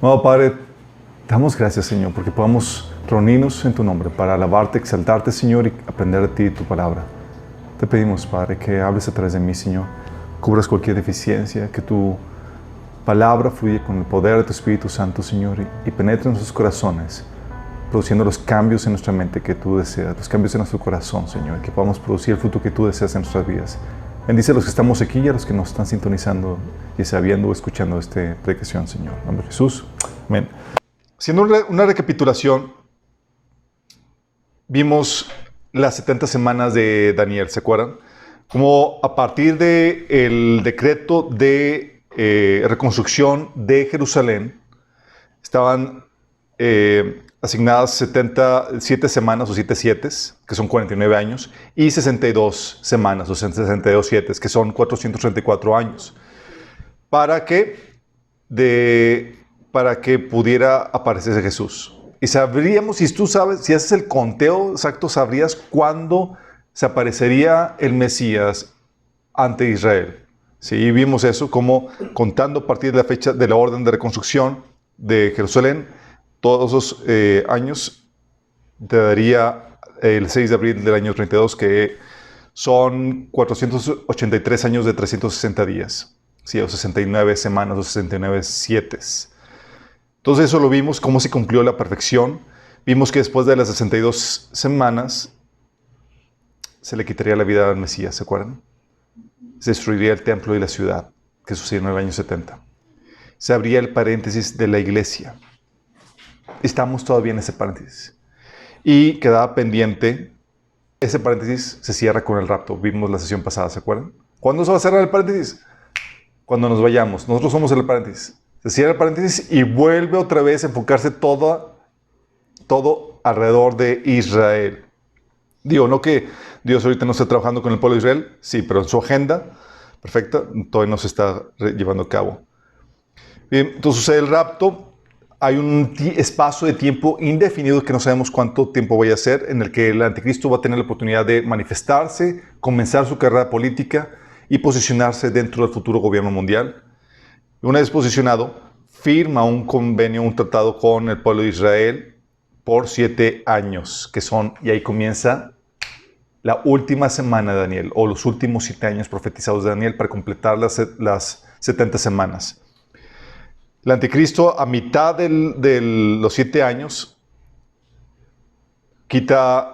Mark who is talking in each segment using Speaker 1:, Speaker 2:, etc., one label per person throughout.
Speaker 1: Amado Padre, te damos gracias, Señor, porque podamos reunirnos en tu nombre para alabarte, exaltarte, Señor, y aprender de ti y tu palabra. Te pedimos, Padre, que hables a través de mí, Señor. Cubras cualquier deficiencia, que tu palabra fluya con el poder de tu Espíritu Santo, Señor, y penetre en nuestros corazones, produciendo los cambios en nuestra mente que tú deseas, los cambios en nuestro corazón, Señor, que podamos producir el fruto que tú deseas en nuestras vidas. Bendice a los que estamos aquí y a los que nos están sintonizando, y sea viendo o escuchando esta predicación, Señor. En nombre de Jesús. Amén. Haciendo una recapitulación, vimos las 70 semanas de Daniel, ¿se acuerdan? Como a partir del decreto de reconstrucción de Jerusalén, estaban asignadas 7 semanas o 7 sietes, que son 49 años, y 62 semanas o 62 sietes, que son 434 años, para que pudiera aparecerse Jesús. Y sabríamos, si tú sabes, si haces el conteo exacto, sabrías cuándo se aparecería el Mesías ante Israel. Sí, vimos eso, como contando a partir de la fecha de la orden de reconstrucción de Jerusalén, todos esos años te daría el 6 de abril del año 32, que son 483 años de 360 días. Sí, o 69 semanas o 69 sietes. Entonces eso lo vimos, cómo se cumplió la perfección. Vimos que después de las 62 semanas se le quitaría la vida al Mesías, ¿se acuerdan? Se destruiría el templo y la ciudad, que sucedió en el año 70. Se abría el paréntesis de la iglesia. Estamos todavía en ese paréntesis. Y quedaba pendiente, ese paréntesis se cierra con el rapto. Vimos la sesión pasada, ¿se acuerdan? ¿Cuándo se va a cerrar el paréntesis? Cuando nos vayamos. Nosotros somos el paréntesis. Se cierra el paréntesis y vuelve otra vez a enfocarse todo alrededor de Israel. Digo, no que Dios ahorita no esté trabajando con el pueblo de Israel, sí, pero en su agenda perfecta todavía no se está llevando a cabo. Bien, entonces sucede el rapto. Hay un espacio de tiempo indefinido que no sabemos cuánto tiempo vaya a ser, en el que el anticristo va a tener la oportunidad de manifestarse, comenzar su carrera política y posicionarse dentro del futuro gobierno mundial. Una vez posicionado, firma un convenio, un tratado con el pueblo de Israel por 7 años, que son, y ahí comienza la última semana de Daniel, o los últimos 7 años profetizados de Daniel para completar las 70 semanas. El anticristo, a mitad de los 7 años, quita,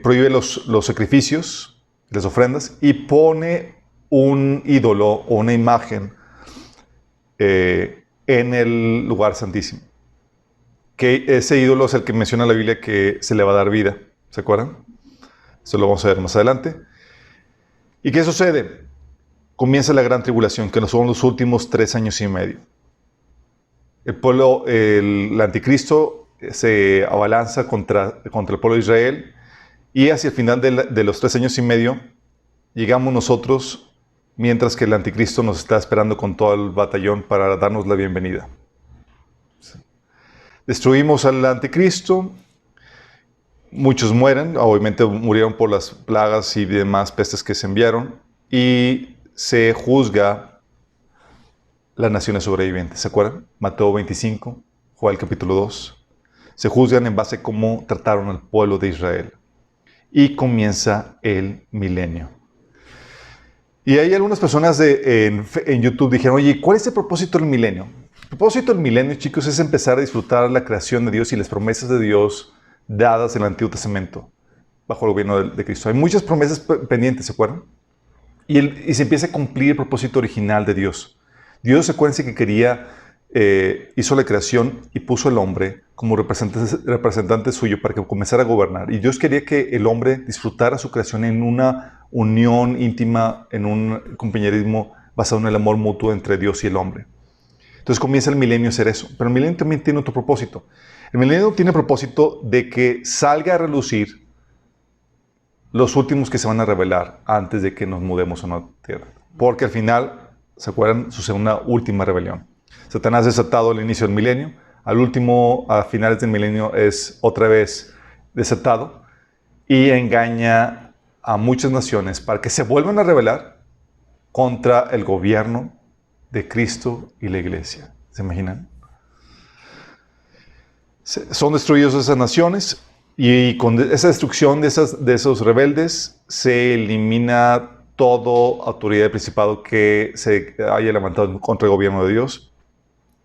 Speaker 1: prohíbe los sacrificios, las ofrendas, y pone un ídolo o una imagen en el lugar santísimo. Que ese ídolo es el que menciona la Biblia que se le va a dar vida. ¿Se acuerdan? Eso lo vamos a ver más adelante. ¿Y qué sucede? Comienza la gran tribulación, que son los últimos 3 años y medio. El anticristo se abalanza contra el pueblo de Israel, y hacia el final de los 3 años y medio llegamos nosotros, mientras que el anticristo nos está esperando con todo el batallón para darnos la bienvenida. Destruimos al anticristo, muchos mueren, obviamente murieron por las plagas y demás pestes que se enviaron, y se juzga las naciones sobrevivientes. ¿Se acuerdan? Mateo 25, Joel capítulo 2. Se juzgan en base a cómo trataron al pueblo de Israel. Y comienza el milenio. Y hay algunas personas en YouTube dijeron, oye, ¿cuál es el propósito del milenio? El propósito del milenio, chicos, es empezar a disfrutar la creación de Dios y las promesas de Dios dadas en el Antiguo Testamento bajo el gobierno de Cristo. Hay muchas promesas pendientes, ¿se acuerdan? Y se empieza a cumplir el propósito original de Dios. Dios, acuérdense que hizo la creación y puso al hombre como representante suyo para que comenzara a gobernar. Y Dios quería que el hombre disfrutara su creación en una unión íntima, en un compañerismo basado en el amor mutuo entre Dios y el hombre. Entonces comienza el milenio a hacer eso. Pero el milenio también tiene otro propósito. El milenio tiene el propósito de que salga a relucir los últimos que se van a revelar antes de que nos mudemos a una tierra. Porque al final, ¿se acuerdan? Sucede una última rebelión. Satanás es desatado al inicio del milenio. Al último, a finales del milenio, es otra vez desatado y engaña a muchas naciones para que se vuelvan a rebelar contra el gobierno de Cristo y la iglesia. ¿Se imaginan? Son destruidos esas naciones y con esa destrucción de esos rebeldes se elimina toda autoridad de principado que se haya levantado contra el gobierno de Dios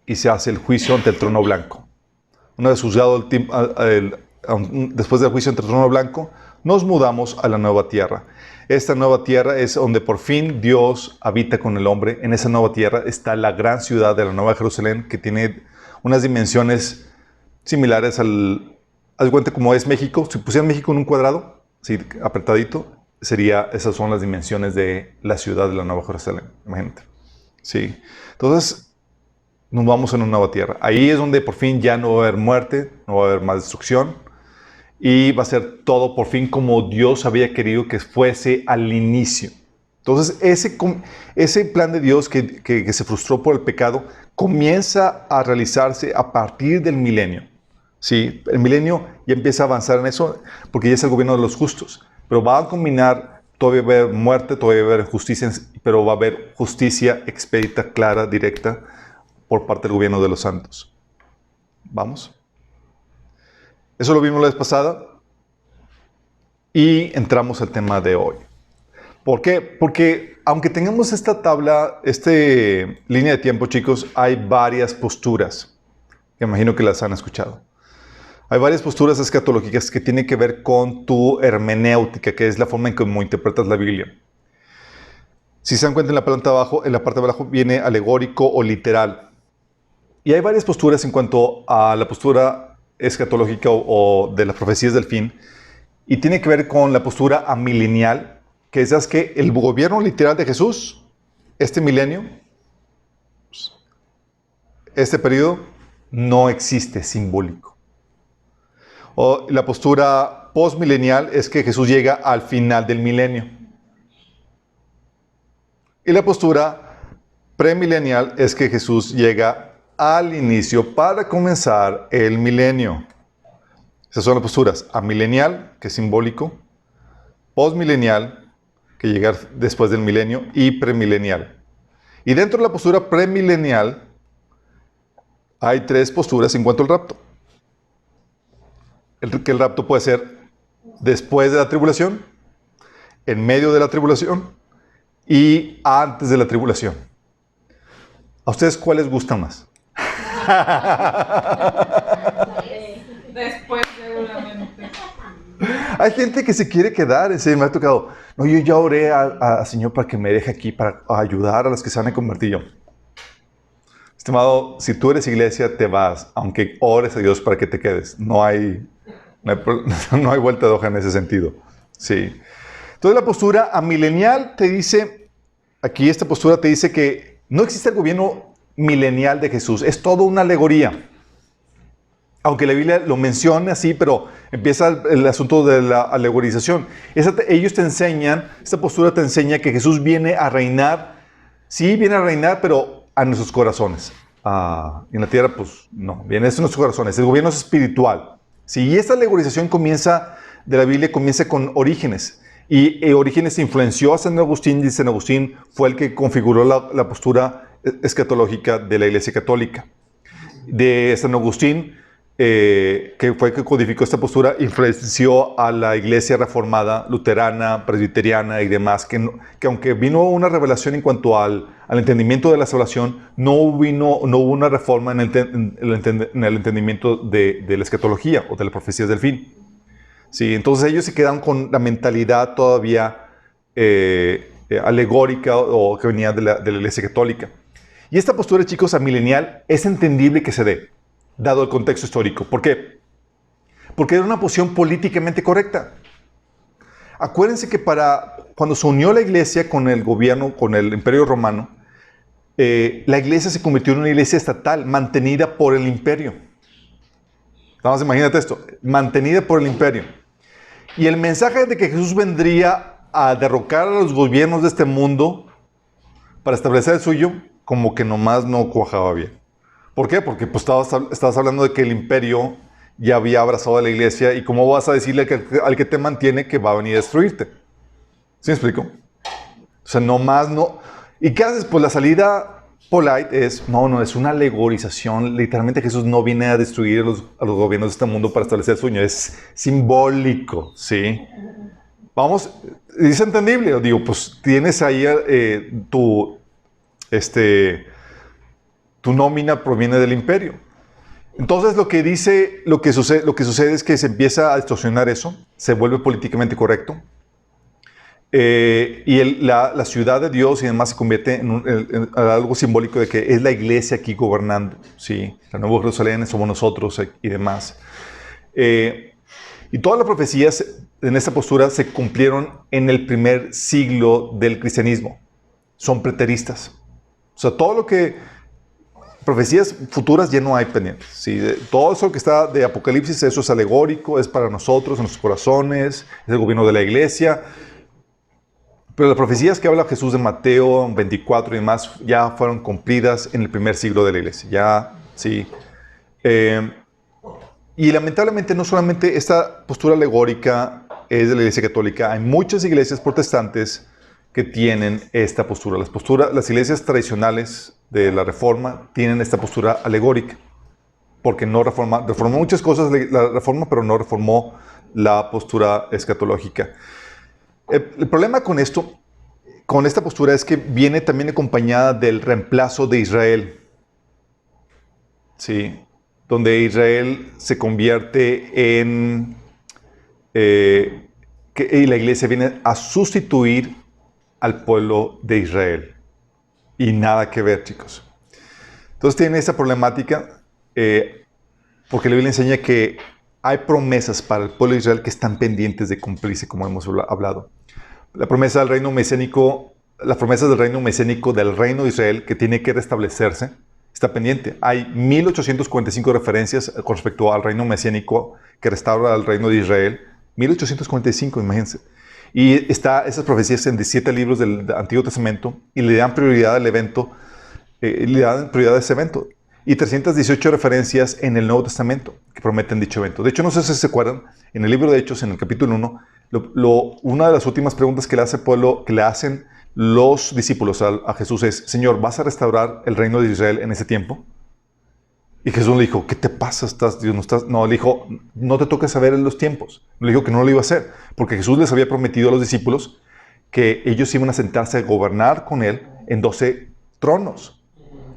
Speaker 1: y se hace el juicio ante el trono blanco. Una vez juzgado después del juicio ante el trono blanco, nos mudamos a la nueva tierra. Esta nueva tierra es donde por fin Dios habita con el hombre. En esa nueva tierra está la gran ciudad de la Nueva Jerusalén, que tiene unas dimensiones similares haz de cuenta como es México. Si pusieran México en un cuadrado, así apretadito, esas son las dimensiones de la ciudad de la Nueva Jerusalén. Imagínate. Sí. Entonces, nos vamos a una nueva tierra. Ahí es donde por fin ya no va a haber muerte, no va a haber más destrucción. Y va a ser todo por fin como Dios había querido que fuese al inicio. Entonces, ese plan de Dios que se frustró por el pecado comienza a realizarse a partir del milenio. Sí, el milenio ya empieza a avanzar en eso porque ya es el gobierno de los justos. Pero va a combinar, todavía va a haber muerte, todavía va a haber justicia, pero va a haber justicia expedita, clara, directa por parte del gobierno de los santos. ¿Vamos? Eso lo vimos la vez pasada y entramos al tema de hoy. ¿Por qué? Porque aunque tengamos esta tabla, línea de tiempo, chicos, hay varias posturas, que imagino que las han escuchado. Hay varias posturas escatológicas que tienen que ver con tu hermenéutica, que es la forma en cómo interpretas la Biblia. Si se dan cuenta en la parte de abajo viene alegórico o literal. Y hay varias posturas en cuanto a la postura escatológica o de las profecías del fin, y tiene que ver con la postura amilenial, que es que el gobierno literal de Jesús, este milenio, este periodo, no existe, simbólico. O la postura postmilenial es que Jesús llega al final del milenio. Y la postura premilenial es que Jesús llega al inicio para comenzar el milenio. Esas son las posturas. Amilenial, que es simbólico. Postmilenial, que llega después del milenio. Y premilenial. Y dentro de la postura premilenial hay tres posturas en cuanto al rapto. El rapto puede ser después de la tribulación, en medio de la tribulación y antes de la tribulación. ¿A ustedes cuál les gusta más?
Speaker 2: Después, seguramente.
Speaker 1: Hay gente que se quiere quedar, me ha tocado. No, yo ya oré al Señor para que me deje aquí, para ayudar a los que se van a convertir. Yo, estimado, si tú eres iglesia, te vas, aunque ores a Dios para que te quedes. No hay vuelta de hoja en ese sentido. Sí. Entonces la postura amilenial te dice, aquí esta postura te dice que no existe el gobierno milenial de Jesús. Es todo una alegoría. Aunque la Biblia lo menciona así, pero empieza el asunto de la alegorización. Ellos te enseñan, esta postura te enseña que Jesús viene a reinar. Sí, viene a reinar, pero a nuestros corazones. En la tierra, pues no, viene a nuestros corazones. El gobierno es espiritual. Sí, y esta alegorización de la Biblia comienza con Orígenes. Y Orígenes influenció a San Agustín, y San Agustín fue el que configuró la postura escatológica de la Iglesia Católica. De San Agustín, que fue el que codificó esta postura, influenció a la Iglesia Reformada, Luterana, Presbiteriana y demás, que aunque vino una revelación en cuanto al entendimiento de la salvación, no hubo una reforma en el entendimiento de la escatología o de las profecías del fin. Sí, entonces ellos se quedan con la mentalidad todavía alegórica o que venía de la Iglesia Católica. Y esta postura, chicos, amilenial es entendible que se dé, dado el contexto histórico. ¿Por qué? Porque era una posición políticamente correcta. Acuérdense que cuando se unió la Iglesia con el gobierno, con el Imperio Romano, la Iglesia se convirtió en una iglesia estatal mantenida por el imperio. Vamos, imagínate esto, mantenida por el imperio. Y el mensaje de que Jesús vendría a derrocar a los gobiernos de este mundo para establecer el suyo, como que nomás no cuajaba bien. ¿Por qué? Porque pues, estabas hablando de que el imperio ya había abrazado a la iglesia y cómo vas a decirle al que te mantiene que va a venir a destruirte. ¿Sí me explico? O sea, nomás no. ¿Y qué haces? Pues la salida Polite es una alegorización. Literalmente Jesús no viene a destruir a los gobiernos de este mundo para establecer el sueño. Es simbólico, ¿sí? Vamos, es entendible. Digo, pues tienes ahí tu nómina proviene del imperio. Entonces lo que sucede es que se empieza a distorsionar eso, se vuelve políticamente correcto. La ciudad de Dios y demás se convierte en algo simbólico de que es la iglesia aquí gobernando, ¿sí? La Nueva Jerusalén somos nosotros y demás. Y todas las profecías en esta postura se cumplieron en el primer siglo del cristianismo. Son preteristas. O sea, todo lo que... Profecías futuras ya no hay pendientes, ¿sí? Todo eso que está de Apocalipsis, eso es alegórico, es para nosotros, en nuestros corazones, es el gobierno de la iglesia. Pero las profecías que habla Jesús de Mateo 24 y demás ya fueron cumplidas en el primer siglo de la iglesia. Ya, sí. Y lamentablemente no solamente esta postura alegórica es de la iglesia católica, hay muchas iglesias protestantes que tienen esta postura. Las iglesias tradicionales de la Reforma tienen esta postura alegórica, porque no reformó muchas cosas la Reforma, pero no reformó la postura escatológica. El problema con esto, con esta postura, es que viene también acompañada del reemplazo de Israel. Sí, donde Israel se convierte en... y la iglesia viene a sustituir al pueblo de Israel. Y nada que ver, chicos. Entonces tiene esa problemática porque la Biblia enseña que hay promesas para el pueblo de Israel que están pendientes de cumplirse, como hemos hablado. La promesa del reino mesiánico, las promesas del reino mesiánico del reino de Israel que tiene que restablecerse, está pendiente. Hay 1845 referencias con respecto al reino mesiánico que restaura al reino de Israel. 1845, imagínense. Y esas profecías en 17 libros del Antiguo Testamento y le dan prioridad al evento, le dan prioridad a ese evento. Y 318 referencias en el Nuevo Testamento que prometen dicho evento. De hecho, no sé si se acuerdan, en el libro de Hechos, en el capítulo 1, una de las últimas preguntas que le hacen los discípulos a Jesús es: Señor, ¿vas a restaurar el reino de Israel en ese tiempo? Y Jesús le dijo: ¿qué te pasa? No, le dijo: no te toca saber en los tiempos. Le dijo que no lo iba a hacer, porque Jesús les había prometido a los discípulos que ellos iban a sentarse a gobernar con él en 12 tronos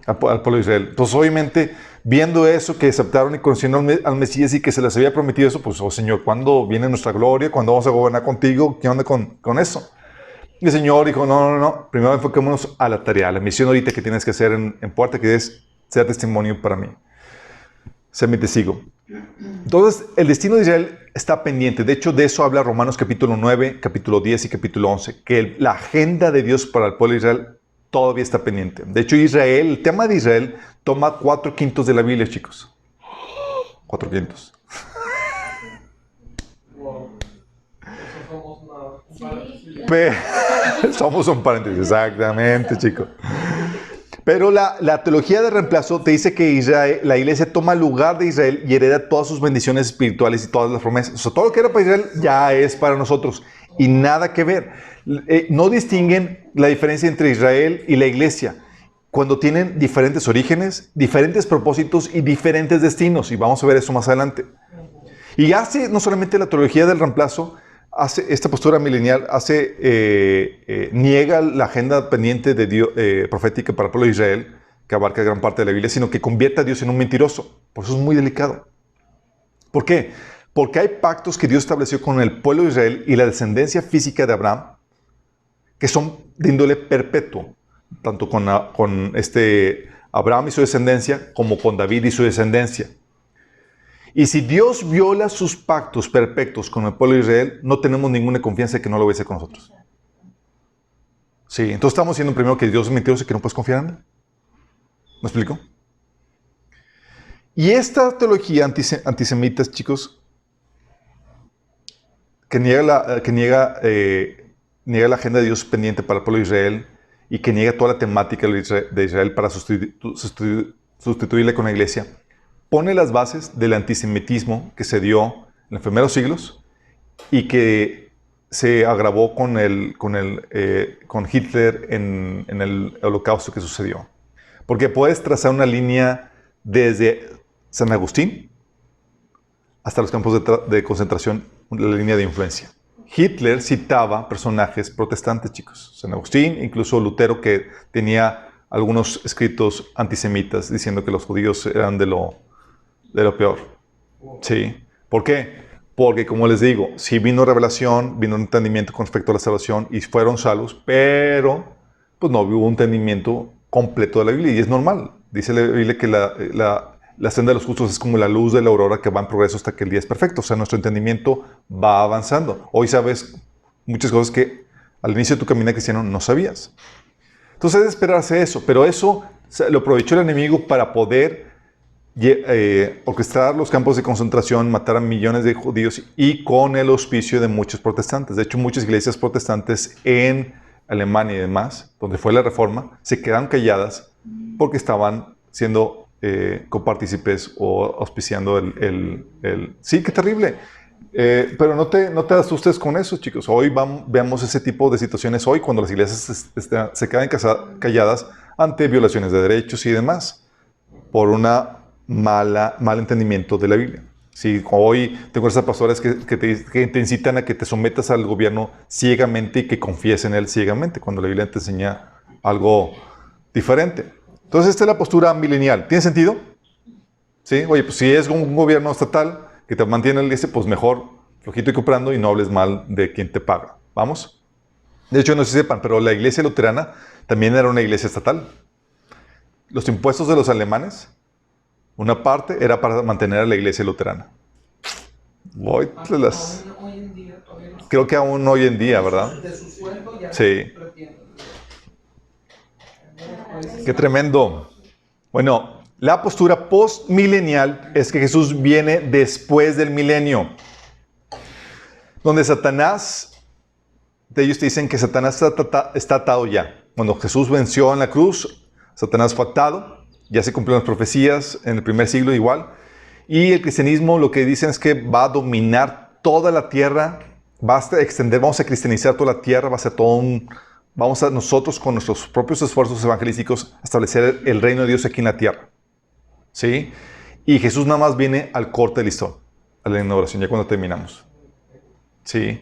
Speaker 1: al pueblo de Israel. Entonces, obviamente, viendo eso, que aceptaron y conociendo al Mesías y que se les había prometido eso, pues, oh Señor, ¿cuándo viene nuestra gloria? ¿Cuándo vamos a gobernar contigo? ¿Qué onda con eso? Y el Señor dijo: no, primero enfoquémonos a la tarea, a la misión ahorita que tienes que hacer en Puerta, que es ser testimonio para mí. Ser mi testigo. Entonces, el destino de Israel está pendiente. De hecho, de eso habla Romanos capítulo 9, capítulo 10 y capítulo 11, que la agenda de Dios para el pueblo de Israel todavía está pendiente. De hecho, el tema de Israel toma 4/5 de la Biblia, chicos. 4/5.
Speaker 2: Wow. Eso
Speaker 1: Somos un paréntesis, exactamente, chicos. Pero la teología de reemplazo te dice que la iglesia toma el lugar de Israel y hereda todas sus bendiciones espirituales y todas las promesas. O sea, todo lo que era para Israel ya es para nosotros. Y nada que ver. No distinguen la diferencia entre Israel y la iglesia cuando tienen diferentes orígenes, diferentes propósitos y diferentes destinos. Y vamos a ver eso más adelante. Y hace no solamente la teología del reemplazo, hace esta postura milenial, niega la agenda pendiente de Dios, profética para el pueblo de Israel, que abarca gran parte de la Biblia, sino que convierte a Dios en un mentiroso. Por eso es muy delicado. ¿Por qué? Porque hay pactos que Dios estableció con el pueblo de Israel y la descendencia física de Abraham, que son de índole perpetuo, tanto con Abraham y su descendencia, como con David y su descendencia. Y si Dios viola sus pactos perfectos con el pueblo de Israel, no tenemos ninguna confianza de que no lo va a hacer con nosotros. Sí, entonces estamos diciendo primero que Dios es mentiroso y que no puedes confiar en él. ¿Me explico? Y esta teología antisemita, chicos, que niega la agenda de Dios pendiente para el pueblo de Israel y que niega toda la temática de Israel para sustituirle con la iglesia, pone las bases del antisemitismo que se dio en los primeros siglos y que se agravó con Hitler en el holocausto que sucedió. Porque puedes trazar una línea desde San Agustín hasta los campos de concentración, la línea de influencia. Hitler citaba personajes protestantes, chicos. San Agustín, incluso Lutero, que tenía algunos escritos antisemitas diciendo que los judíos eran de lo peor. Sí. ¿Por qué? Porque, como les digo, sí vino revelación, vino un entendimiento con respecto a la salvación y fueron salvos, pero pues no hubo un entendimiento completo de la Biblia y es normal. Dice la Biblia que la senda de los justos es como la luz de la aurora que va en progreso hasta que el día es perfecto. O sea, nuestro entendimiento va avanzando. Hoy sabes muchas cosas que al inicio de tu camino cristiano no sabías. Entonces es esperarse eso, pero eso lo aprovechó el enemigo para poder orquestar los campos de concentración, matar a millones de judíos y con el auspicio de muchos protestantes. De hecho, muchas iglesias protestantes en Alemania y demás, donde fue la reforma, se quedaron calladas porque estaban siendo copartícipes o auspiciando Sí, qué terrible. Pero no te asustes con eso, chicos. Hoy veamos ese tipo de situaciones hoy cuando las iglesias se quedan calladas ante violaciones de derechos y demás por una mal entendimiento de la Biblia. Sí, hoy tengo esas pastores que te incitan a que te sometas al gobierno ciegamente y que confíes en él ciegamente, cuando la Biblia te enseña algo diferente. Entonces, esta es la postura milenial. ¿Tiene sentido? ¿Sí? Oye, pues si es un gobierno estatal que te mantiene en la iglesia, pues mejor flojito y comprando y no hables mal de quien te paga. ¿Vamos? De hecho, no sé si sepan, pero la iglesia luterana también era una iglesia estatal. Los impuestos de los alemanes, una parte era para mantener a la iglesia luterana.
Speaker 2: Hoy en día todavía no.
Speaker 1: Creo que aún hoy en día, ¿verdad?
Speaker 2: De su sueldo ya
Speaker 1: Sí.
Speaker 2: retienen.
Speaker 1: Qué tremendo. Bueno, la postura postmilenial es que Jesús viene después del milenio, donde Satanás, de ellos te dicen que Satanás está atado ya. Cuando Jesús venció en la cruz, Satanás fue atado, ya se cumplieron las profecías en el primer siglo igual, y el cristianismo lo que dicen es que va a dominar toda la tierra, vamos a cristianizar toda la tierra, va a ser vamos a nosotros con nuestros propios esfuerzos evangelísticos establecer el reino de Dios aquí en la tierra. ¿Sí? Y Jesús nada más viene al corte de listón, a la inauguración, ya cuando terminamos. ¿Sí?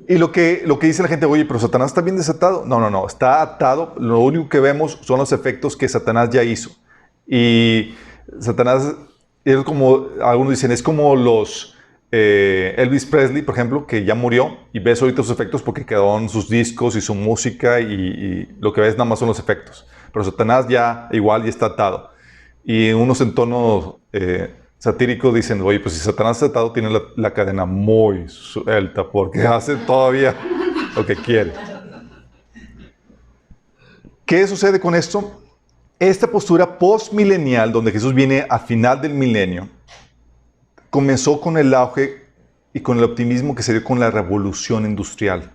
Speaker 1: Y lo que dice la gente, oye, pero Satanás está bien desatado. No, está atado. Lo único que vemos son los efectos que Satanás ya hizo. Y Satanás, es como, algunos dicen, es como los Elvis Presley, por ejemplo, que ya murió y ves ahorita sus efectos porque quedaron sus discos y su música y lo que ves nada más son los efectos. Pero Satanás ya igual ya está atado. Y unos en tono satírico dicen, oye, pues si Satanás está atado tiene la cadena muy suelta porque hace todavía lo que quiere. ¿Qué sucede con esto? Esta postura postmilenial, donde Jesús viene al final del milenio, comenzó con el auge y con el optimismo que se dio con la revolución industrial.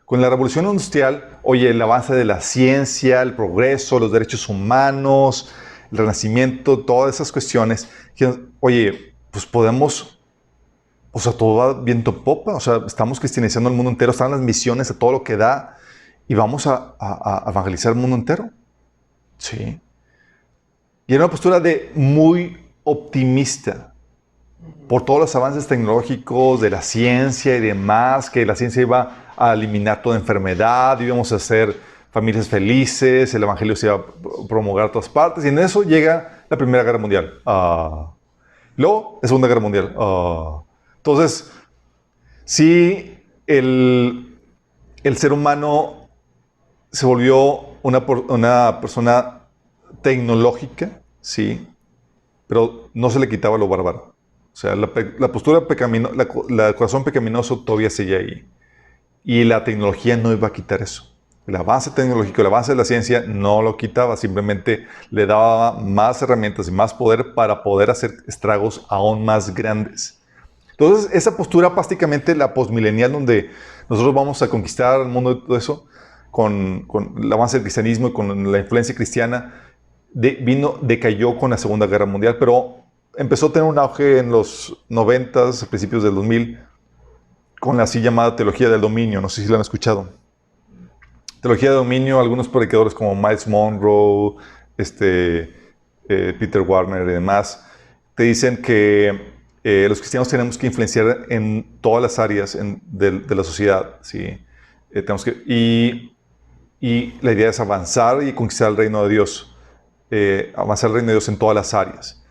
Speaker 1: Con la revolución industrial, oye, el avance de la ciencia, el progreso, los derechos humanos, el renacimiento, todas esas cuestiones, oye, pues podemos, o sea, todo va viento en popa, o sea, estamos cristianizando el mundo entero, están las misiones a todo lo que da y vamos a evangelizar el mundo entero. Sí. Y era una postura muy optimista por todos los avances tecnológicos de la ciencia y demás, que la ciencia iba a eliminar toda enfermedad, íbamos a hacer familias felices, el evangelio se iba a promulgar a todas partes, y en eso llega la Primera Guerra Mundial. Luego, la Segunda Guerra Mundial. Entonces, sí, el ser humano se volvió una persona tecnológica, sí, pero no se le quitaba lo bárbaro. O sea, la postura pecaminosa, el corazón pecaminoso todavía seguía ahí. Y la tecnología no iba a quitar eso. El avance tecnológico, el avance de la ciencia no lo quitaba, simplemente le daba más herramientas y más poder para poder hacer estragos aún más grandes. Entonces, esa postura prácticamente la postmilenial, donde nosotros vamos a conquistar el mundo y todo eso, con el avance del cristianismo y con la influencia cristiana, decayó con la Segunda Guerra Mundial, pero empezó a tener un auge en los 90s, a principios del 2000, con la así llamada teología del dominio. No sé si lo han escuchado. Teología de dominio, algunos predicadores como Miles Monroe, Peter Warner y demás, te dicen que los cristianos tenemos que influenciar en todas las áreas de la sociedad, ¿sí? Y la idea es avanzar y conquistar el reino de Dios, avanzar el reino de Dios en todas las áreas.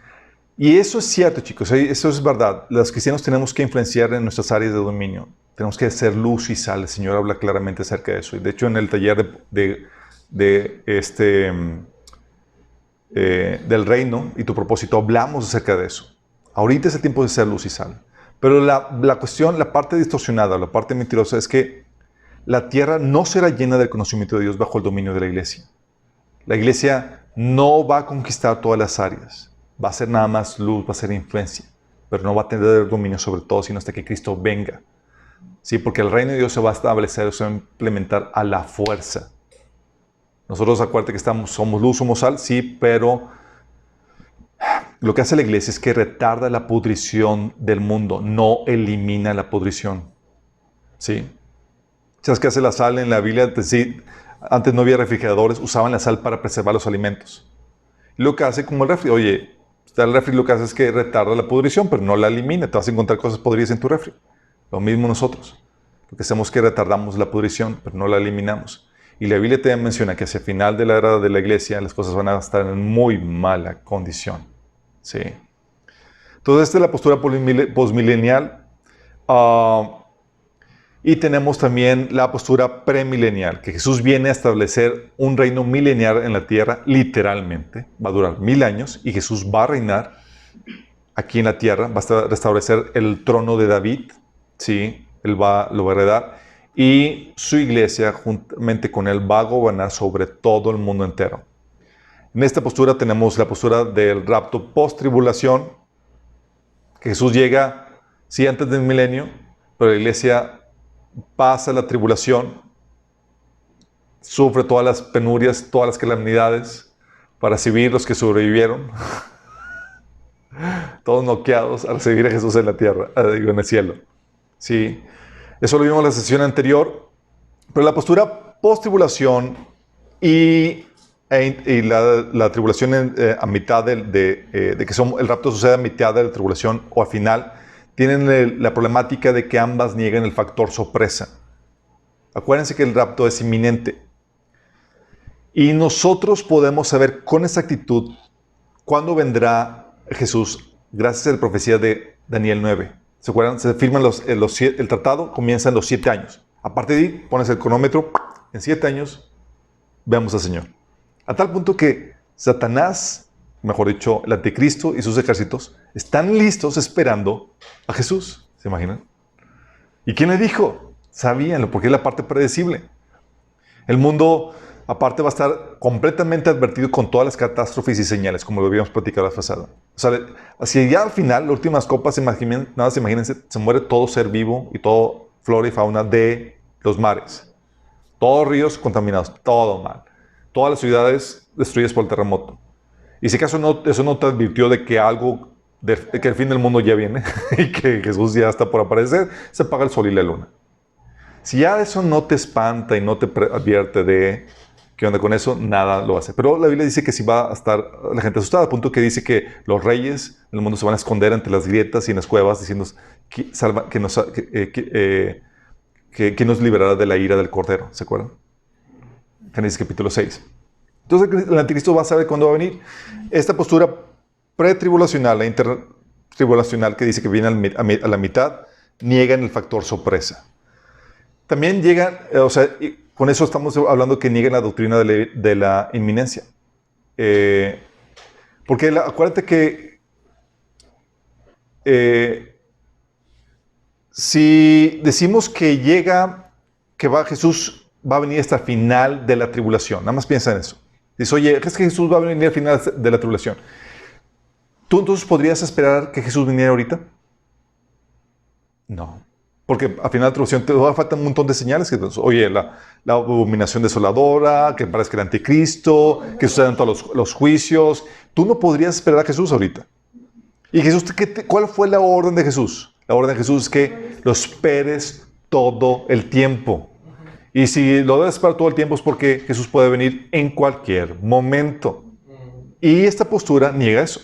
Speaker 1: Y eso es cierto, chicos, eso es verdad. Los cristianos tenemos que influenciar en nuestras áreas de dominio. Tenemos que ser luz y sal. El Señor habla claramente acerca de eso. Y de hecho, en el taller del reino y tu propósito, hablamos acerca de eso. Ahorita es el tiempo de ser luz y sal. Pero la cuestión, la parte distorsionada, la parte mentirosa es que la tierra no será llena del conocimiento de Dios bajo el dominio de la iglesia. La iglesia no va a conquistar todas las áreas. Va a ser nada más luz, va a ser influencia. Pero no va a tener dominio sobre todo, sino hasta que Cristo venga. Sí, porque el reino de Dios se va a establecer, se va a implementar a la fuerza. Nosotros, acuérdate que somos luz, somos sal, sí, pero lo que hace la iglesia es que retarda la pudrición del mundo, no elimina la pudrición. ¿Sí? ¿Sabes qué hace la sal en la Biblia? Sí, antes no había refrigeradores, usaban la sal para preservar los alimentos. Y lo que hace como el refri, oye, el refri lo que hace es que retarda la pudrición, pero no la elimina. Te vas a encontrar cosas podridas en tu refri. Lo mismo nosotros. Lo que hacemos es que retardamos la pudrición, pero no la eliminamos. Y la Biblia también menciona que hacia el final de la era de la iglesia las cosas van a estar en muy mala condición. ¿Sí? Entonces, esta es la postura postmilenial. Y tenemos también la postura premilenial, que Jesús viene a establecer un reino milenial en la tierra, literalmente. Va a durar 1000 años y Jesús va a reinar aquí en la tierra, va a restablecer el trono de David, ¿sí? Lo va a heredar, y su iglesia, juntamente con él, va a gobernar sobre todo el mundo entero. En esta postura tenemos la postura del rapto post-tribulación, que Jesús llega, sí, antes del milenio, pero la iglesia pasa la tribulación, sufre todas las penurias, todas las calamidades, para recibir los que sobrevivieron, todos noqueados, a recibir a Jesús en la tierra, en el cielo. Sí, eso lo vimos en la sesión anterior, pero la postura post-tribulación y la tribulación a mitad de que el rapto sucede a mitad de la tribulación o al final, tienen la problemática de que ambas niegan el factor sorpresa. Acuérdense que el rapto es inminente. Y nosotros podemos saber con exactitud cuándo vendrá Jesús, gracias a la profecía de Daniel 9. ¿Se acuerdan? Se firman el tratado, comienza en los 7 años. A partir de ahí, pones el cronómetro, en 7 años, veamos al Señor. A tal punto que Satanás, mejor dicho, el anticristo y sus ejércitos, están listos esperando a Jesús. ¿Se imaginan? ¿Y quién le dijo? Sabíanlo, porque es la parte predecible. El mundo, aparte, va a estar completamente advertido con todas las catástrofes y señales, como lo habíamos platicado la pasada. O sea, hacia ya al final, las últimas copas, imagínense, se muere todo ser vivo y todo flora y fauna de los mares. Todos ríos contaminados, todo mal. Todas las ciudades destruidas por el terremoto. Y si acaso eso no te advirtió de que que el fin del mundo ya viene y que Jesús ya está por aparecer, se apaga el sol y la luna. Si ya eso no te espanta y no te advierte de qué onda con eso, nada lo hace. Pero la Biblia dice que sí va a estar la gente asustada, al punto que dice que los reyes del mundo se van a esconder entre las grietas y en las cuevas, diciendo que nos liberará de la ira del Cordero. ¿Se acuerdan? Génesis capítulo 6. Entonces el anticristo va a saber cuándo va a venir. Esta postura pretribulacional e intertribulacional que dice que viene a la mitad, niegan el factor sorpresa. También llegan, con eso estamos hablando que niegan la doctrina de la inminencia. Porque acuérdate que si decimos que Jesús va a venir hasta el final de la tribulación, nada más piensa en eso. Dice, oye, ¿es que Jesús va a venir al final de la tribulación? ¿Tú entonces podrías esperar que Jesús viniera ahorita? No. Porque al final de la tribulación te va a faltar un montón de señales. Oye, la abominación desoladora, que parezca el anticristo, que sucedan todos los juicios. Tú no podrías esperar a Jesús ahorita. ¿Y Jesús, cuál fue la orden de Jesús? La orden de Jesús es que lo esperes todo el tiempo. Y si lo debes esperar todo el tiempo es porque Jesús puede venir en cualquier momento. Y esta postura niega eso.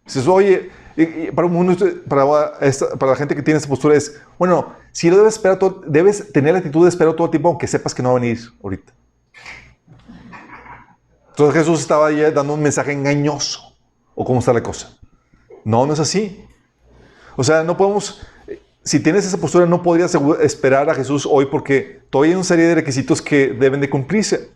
Speaker 1: Dices, oye, para la gente que tiene esta postura es, bueno, si lo debes esperar todo, debes tener la actitud de esperar todo el tiempo aunque sepas que no va a venir ahorita. Entonces Jesús estaba ahí dando un mensaje engañoso. ¿O cómo está la cosa? No, no es así. O sea, no podemos... Si tienes esa postura, no podrías esperar a Jesús hoy porque todavía hay una serie de requisitos que deben de cumplirse.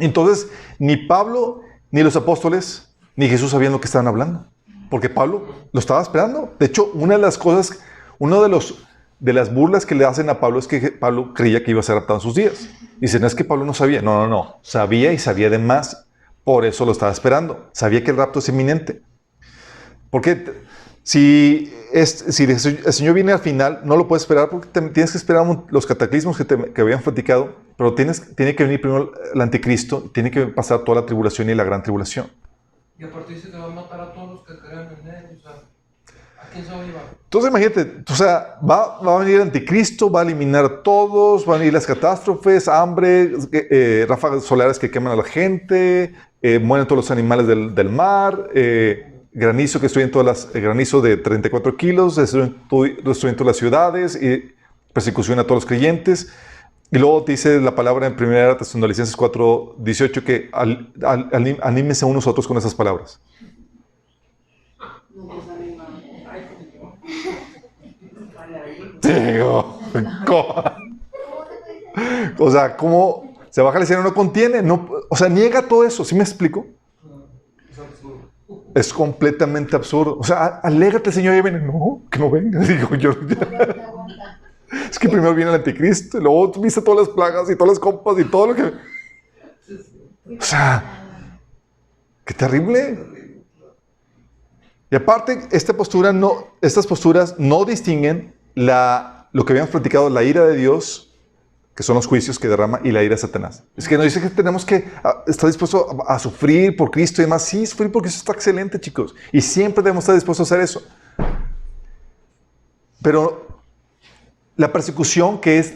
Speaker 1: Entonces, ni Pablo, ni los apóstoles, ni Jesús sabían lo que estaban hablando. Porque Pablo lo estaba esperando. De hecho, una de las cosas, de las burlas que le hacen a Pablo es que Pablo creía que iba a ser raptado en sus días. Dicen, no es que Pablo no sabía. No, no, no. Sabía y sabía de más. Por eso lo estaba esperando. Sabía que el rapto es inminente. Porque si el Señor viene al final, no lo puedes esperar porque tienes que esperar los cataclismos que habían platicado, pero tiene que venir primero el anticristo, tiene que pasar toda la tribulación y la gran tribulación.
Speaker 2: Y aparte dice que va a matar a todos los que crean en él. O sea, ¿a quién se va a llevar?
Speaker 1: Entonces imagínate, o sea, va a venir el anticristo, va a eliminar a todos, van a venir las catástrofes, hambre, ráfagas solares que queman a la gente, mueren todos los animales del mar, granizo que destruyen granizo de 34 kilos, destruyen todas las ciudades y persecución a todos los creyentes. Y luego dice la palabra en 1 Tesalonicenses 4:18 que anímense unos a otros con esas palabras. Digo, o sea, ¿cómo se baja el cielo? No contiene, no, o sea, niega todo eso. ¿Sí me explico? Es completamente absurdo. O sea, alégrate, Señor, y viene. No, que no venga. Digo, yo es que primero viene el anticristo, y luego viste todas las plagas y todas las copas y todo lo que... O sea, qué terrible. Y aparte, estas posturas no distinguen lo que habíamos platicado, la ira de Dios, que son los juicios que derrama, y la ira de Satanás. Es que nos dice que tenemos que estar dispuestos a sufrir por Cristo y demás. Sí, sufrir por Cristo está excelente, chicos. Y siempre debemos estar dispuestos a hacer eso. Pero la persecución, que es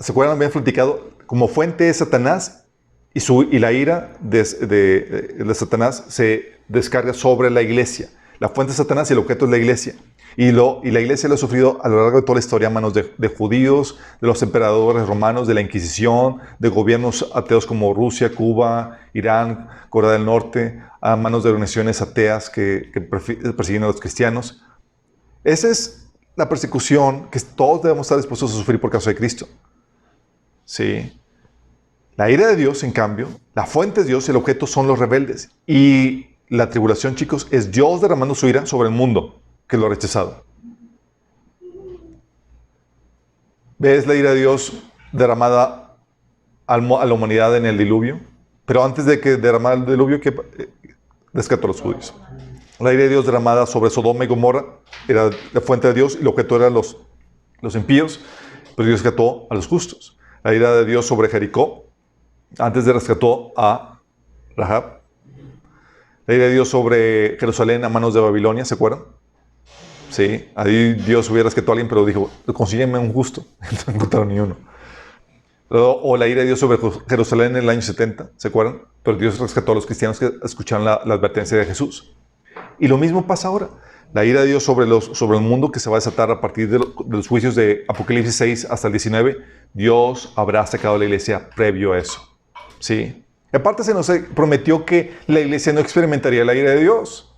Speaker 1: ¿se acuerdan? Habían platicado, como fuente de Satanás, y la ira de Satanás se descarga sobre la iglesia. La fuente de Satanás y el objeto es la iglesia. Y la iglesia lo ha sufrido a lo largo de toda la historia a manos de judíos, de los emperadores romanos, de la Inquisición, de gobiernos ateos como Rusia, Cuba, Irán, Corea del Norte, a manos de organizaciones ateas que persiguen a los cristianos. Esa es la persecución que todos debemos estar dispuestos a sufrir por causa de Cristo. Sí. La ira de Dios, en cambio, la fuente es Dios y el objeto son los rebeldes. Y la tribulación, chicos, es Dios derramando su ira sobre el mundo que lo ha rechazado. ¿Ves la ira de Dios derramada a la humanidad en el diluvio? Pero antes de que derramara el diluvio, que rescató a los judíos. La ira de Dios derramada sobre Sodoma y Gomorra era la fuente de Dios y el objeto eran los impíos, pero Dios rescató a los justos. La ira de Dios sobre Jericó, antes de rescató a Rahab. La ira de Dios sobre Jerusalén a manos de Babilonia, ¿se acuerdan? Sí, ahí Dios hubiera rescatado a alguien, pero dijo, consígueme un justo. No encontraron ni uno. O la ira de Dios sobre Jerusalén en el año 70, ¿se acuerdan? Pero Dios rescató a los cristianos que escucharon la advertencia de Jesús. Y lo mismo pasa ahora. La ira de Dios sobre el mundo que se va a desatar a partir de los juicios de Apocalipsis 6 hasta el 19, Dios habrá sacado a la iglesia previo a eso. ¿Sí? Y aparte se nos prometió que la iglesia no experimentaría la ira de Dios.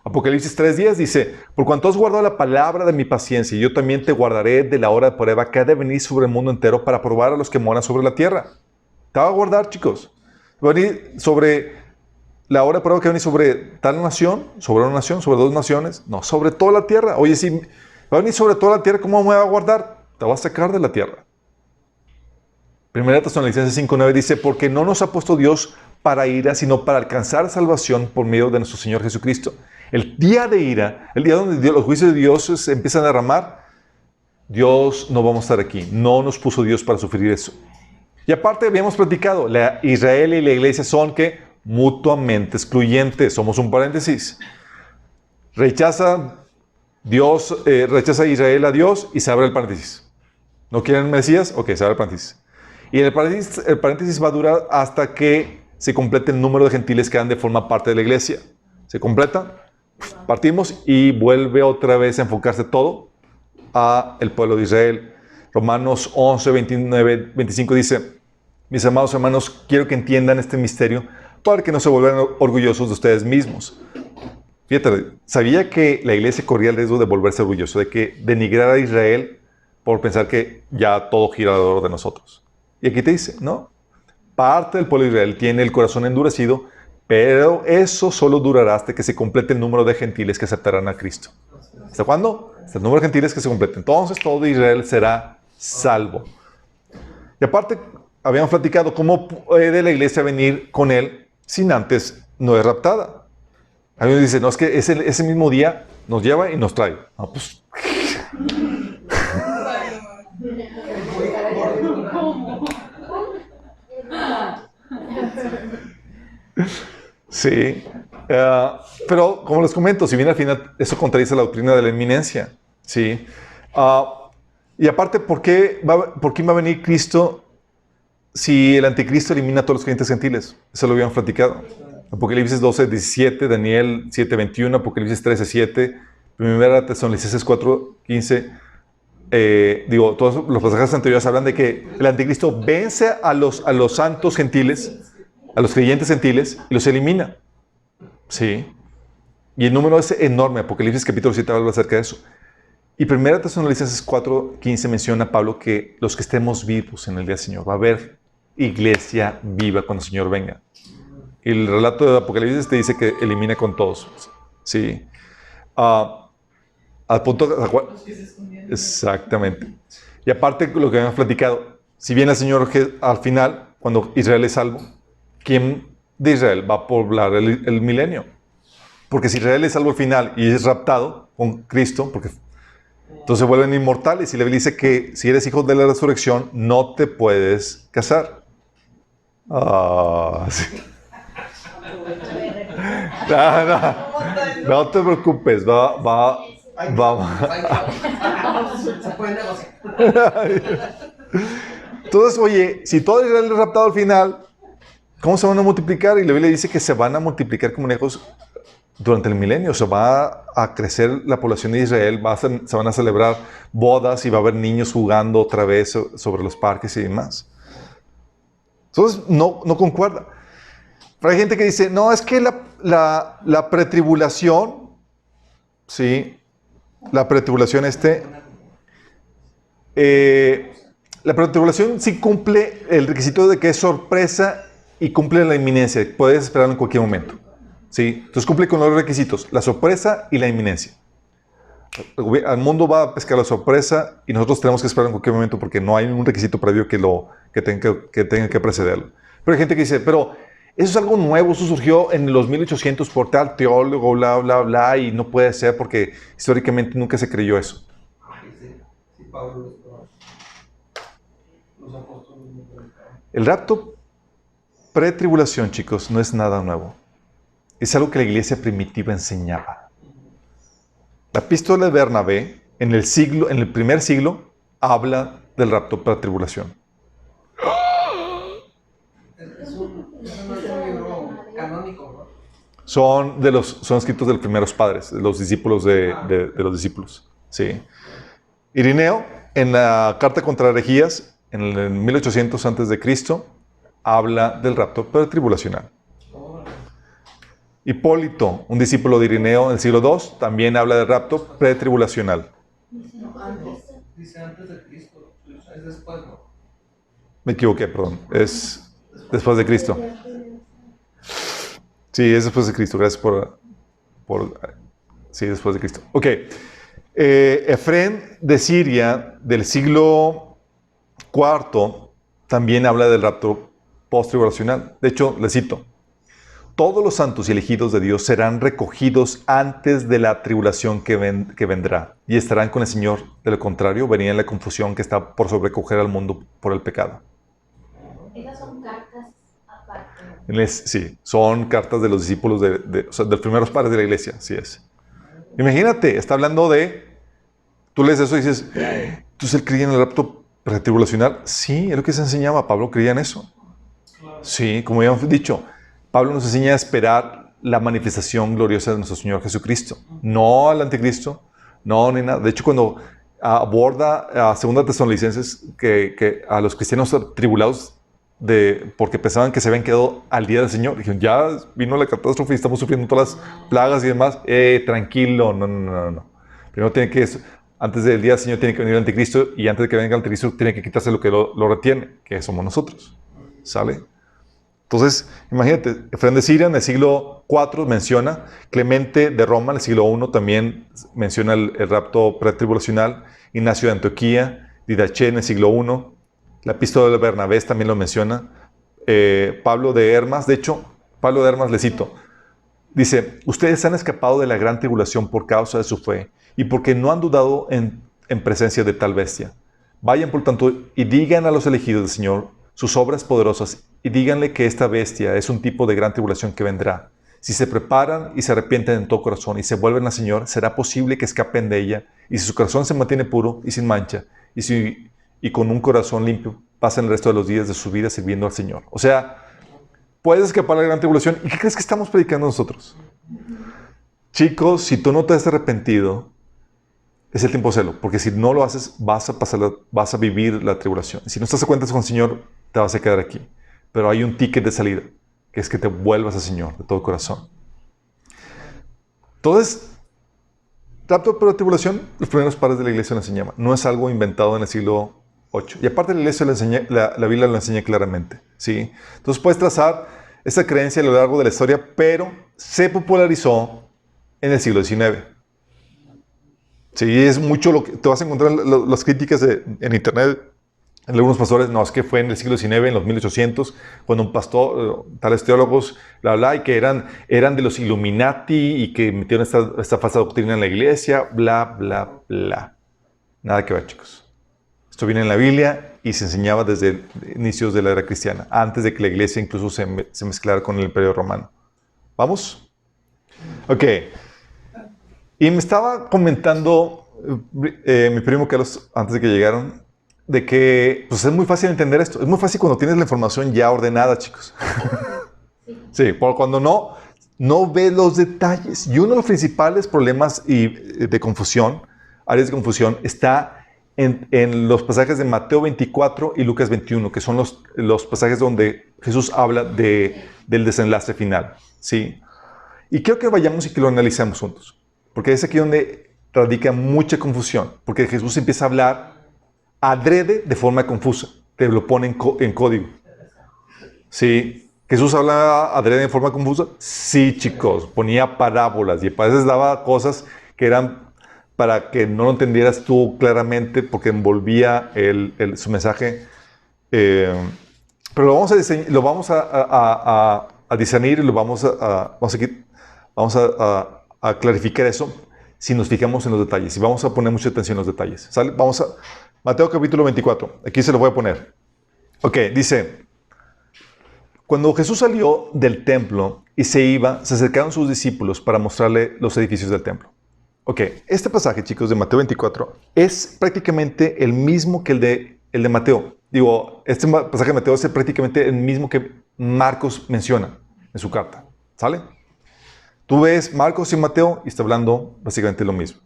Speaker 1: Apocalipsis 3:10 dice, por cuanto has guardado la palabra de mi paciencia, yo también te guardaré de la hora de prueba que ha de venir sobre el mundo entero para probar a los que moran sobre la tierra. Te va a guardar, chicos. Va a venir sobre la hora de prueba que va a venir sobre tal nación, sobre una nación, sobre dos naciones. No, sobre toda la tierra. Oye, si va a venir sobre toda la tierra, ¿cómo me va a guardar? Te va a sacar de la tierra. 1 Tesalonicenses 5:9 dice, porque no nos ha puesto Dios para ira, sino para alcanzar salvación por medio de nuestro Señor Jesucristo. El día de ira, el día donde los juicios de Dios se empiezan a derramar, Dios no vamos a estar aquí. No nos puso Dios para sufrir eso. Y aparte habíamos platicado, Israel y la iglesia son que mutuamente excluyentes. Somos un paréntesis. Rechaza Israel a Dios y se abre el paréntesis. ¿No quieren Mesías? Ok, se abre el paréntesis. Y el paréntesis va a durar hasta que se complete el número de gentiles que han de formar parte de la iglesia. Se completa, partimos y vuelve otra vez a enfocarse todo a el pueblo de Israel. Romanos 11, 29, 25 dice: mis amados hermanos, quiero que entiendan este misterio para que no se vuelvan orgullosos de ustedes mismos. Fíjate, sabía que la iglesia corría el riesgo de volverse orgulloso, de que denigrar a Israel por pensar que ya todo gira alrededor de nosotros. Y aquí te dice, no, parte del pueblo de Israel tiene el corazón endurecido, pero eso solo durará hasta que se complete el número de gentiles que aceptarán a Cristo. ¿Hasta cuándo? Hasta el número de gentiles que se complete. Entonces todo Israel será salvo. Y aparte, habíamos platicado cómo puede la iglesia venir con él sin antes no es raptada. Alguien dice, no, es que ese mismo día nos lleva y nos trae. No, pues... sí. Pero, como les comento, si bien al final eso contradice la doctrina de la inminencia. ¿Sí? Y aparte, ¿por qué va a venir Cristo si el anticristo elimina a todos los creyentes gentiles? Eso lo habíamos platicado. Apocalipsis 12, 17, Daniel 7, 21, Apocalipsis 13, 7, Primera Tesalonicenses 4, 15. Todos los pasajes anteriores hablan de que el anticristo vence a los santos gentiles, a los creyentes gentiles, y los elimina. Sí. Y el número es enorme. Apocalipsis capítulo 7 habla acerca de eso. Y Primera Tesalonicenses 4, 15 menciona a Pablo que los que estemos vivos en el día del Señor, va a haber iglesia viva cuando el Señor venga. Y el relato de Apocalipsis te dice que elimina con todos. Sí. Al punto... exactamente. Y aparte, lo que habíamos platicado, si viene el Señor al final, cuando Israel es salvo, ¿quién de Israel va a poblar el milenio? Porque si Israel es salvo al final y es raptado con Cristo, porque entonces se vuelven inmortales. Y la Biblia dice que si eres hijo de la resurrección, no te puedes casar. Sí. No te preocupes, va.
Speaker 2: Se puede negociar.
Speaker 1: Entonces, oye, si todo Israel es raptado al final, ¿cómo se van a multiplicar? Y la Biblia dice que se van a multiplicar como conejos durante el milenio. O sea, va a crecer la población de Israel, se van a celebrar bodas y va a haber niños jugando otra vez sobre los parques y demás. Entonces, no concuerda. Pero hay gente que dice, no, es que la pretribulación, sí, la pretribulación la pretribulación sí cumple el requisito de que es sorpresa y cumple la inminencia. Puedes esperarlo en cualquier momento. ¿Sí? Entonces cumple con los requisitos, la sorpresa y la inminencia. El mundo va a pescar la sorpresa y nosotros tenemos que esperar en cualquier momento porque no hay un requisito previo que tenga que precederlo. Pero hay gente que dice, pero eso es algo nuevo, eso surgió en los 1800 por tal teólogo, bla, bla, bla, y no puede ser porque históricamente nunca se creyó eso.
Speaker 2: Sí, Pablo, los apóstoles no predicaban.
Speaker 1: El rapto pre-tribulación, chicos, no es nada nuevo. Es algo que la iglesia primitiva enseñaba. La epístola de Bernabé, en el primer siglo, habla del rapto pre-tribulación.
Speaker 2: Es un libro canónico, ¿no?
Speaker 1: Son escritos de los primeros padres, de los discípulos de los discípulos. Sí. Irineo, en la carta contra herejías, en el 1800 a.C., habla del rapto pre-tribulacional. Hipólito, un discípulo de Irineo en el siglo II, también habla del rapto pretribulacional.
Speaker 2: Dice antes de Cristo, es después, ¿no?
Speaker 1: Me equivoqué, perdón. Es después de Cristo. Sí, es después de Cristo. Gracias por sí, después de Cristo. Ok. Efrén de Siria, del siglo IV, también habla del rapto post-tribulacional. De hecho, le cito. Todos los santos y elegidos de Dios serán recogidos antes de la tribulación que vendrá y estarán con el Señor. De lo contrario, verían la confusión que está por sobrecoger al mundo por el pecado.
Speaker 3: Esas son cartas aparte.
Speaker 1: Sí, son cartas de los discípulos, de los primeros padres de la iglesia, así es. Imagínate, está hablando de... Tú lees eso y dices, entonces él creía en el rapto pretribulacional, sí, es lo que se enseñaba. Pablo creía en eso.
Speaker 2: Claro.
Speaker 1: Sí, como ya hemos dicho, Pablo nos enseña a esperar la manifestación gloriosa de nuestro Señor Jesucristo. No al anticristo, no ni nada. De hecho, cuando aborda a Segunda Tesalonicenses que a los cristianos atribulados porque pensaban que se habían quedado al día del Señor. Dijeron, ya vino la catástrofe y estamos sufriendo todas las plagas y demás. Tranquilo, no. Primero tiene que, antes del día del Señor tiene que venir el anticristo y antes de que venga el anticristo tiene que quitarse lo que lo retiene, que somos nosotros. ¿Sale? Entonces, imagínate, Efrén de Siria en el siglo IV menciona, Clemente de Roma en el siglo I también menciona el rapto pretribulacional, Ignacio de Antioquía, Didaché en el siglo I, la epístola de Bernabé también lo menciona, Pablo de Hermas, de hecho, Pablo de Hermas le cito, dice, ustedes han escapado de la gran tribulación por causa de su fe y porque no han dudado en presencia de tal bestia. Vayan, por tanto, y digan a los elegidos del Señor sus obras poderosas y díganle que esta bestia es un tipo de gran tribulación que vendrá. Si se preparan y se arrepienten en todo corazón y se vuelven al Señor, será posible que escapen de ella. Y si su corazón se mantiene puro y sin mancha, y con un corazón limpio, pasen el resto de los días de su vida sirviendo al Señor. O sea, puedes escapar de la gran tribulación. ¿Y qué crees que estamos predicando nosotros? Chicos, si tú no te has arrepentido, es el tiempo de hacerlo, porque si no lo haces, vas a vivir la tribulación. Si no estás a cuentas con el Señor, te vas a quedar aquí. Pero hay un ticket de salida, que es que te vuelvas al Señor de todo corazón. Entonces, rapto por la tribulación, los primeros padres de la iglesia lo enseñaban. No es algo inventado en el siglo VIII. Y aparte la iglesia la Biblia lo enseña claramente. ¿Sí? Entonces puedes trazar esta creencia a lo largo de la historia, pero se popularizó en el siglo XIX. Sí, es mucho lo que te vas a encontrar las críticas en internet. Algunos pastores, no, es que fue en el siglo XIX, en los 1800, cuando un pastor, tales teólogos, y que eran de los Illuminati y que metieron esta falsa doctrina en la iglesia, bla, bla, bla. Nada que ver, chicos. Esto viene en la Biblia y se enseñaba desde inicios de la era cristiana, antes de que la iglesia incluso se mezclara con el Imperio Romano. ¿Vamos? Ok. Y me estaba comentando mi primo Carlos, antes de que llegaron, de que pues, es muy fácil entender esto. Es muy fácil cuando tienes la información ya ordenada, chicos. Sí, por cuando no ves los detalles. Y uno de los principales problemas de confusión, áreas de confusión, está en los pasajes de Mateo 24 y Lucas 21, que son los pasajes donde Jesús habla del desenlace final. ¿Sí? Y quiero que vayamos y que lo analicemos juntos. Porque es aquí donde radica mucha confusión. Porque Jesús empieza a hablar adrede de forma confusa. Te lo pone en código. ¿Sí? ¿Jesús habla adrede de forma confusa? Sí, chicos. Ponía parábolas y a veces daba cosas que eran para que no lo entendieras tú claramente porque envolvía su mensaje. Pero lo vamos a discernir y vamos a clarificar eso si nos fijamos en los detalles. Y vamos a poner mucha atención en los detalles. ¿Sale? Vamos a Mateo capítulo 24. Aquí se lo voy a poner. Ok, dice: cuando Jesús salió del templo y se iba, se acercaron sus discípulos para mostrarle los edificios del templo. Ok, este pasaje, chicos, de Mateo 24 es prácticamente el mismo que el de Mateo. Digo, este pasaje de Mateo es prácticamente el mismo que Marcos menciona en su carta. ¿Sale? Tú ves Marcos y Mateo y está hablando básicamente lo mismo.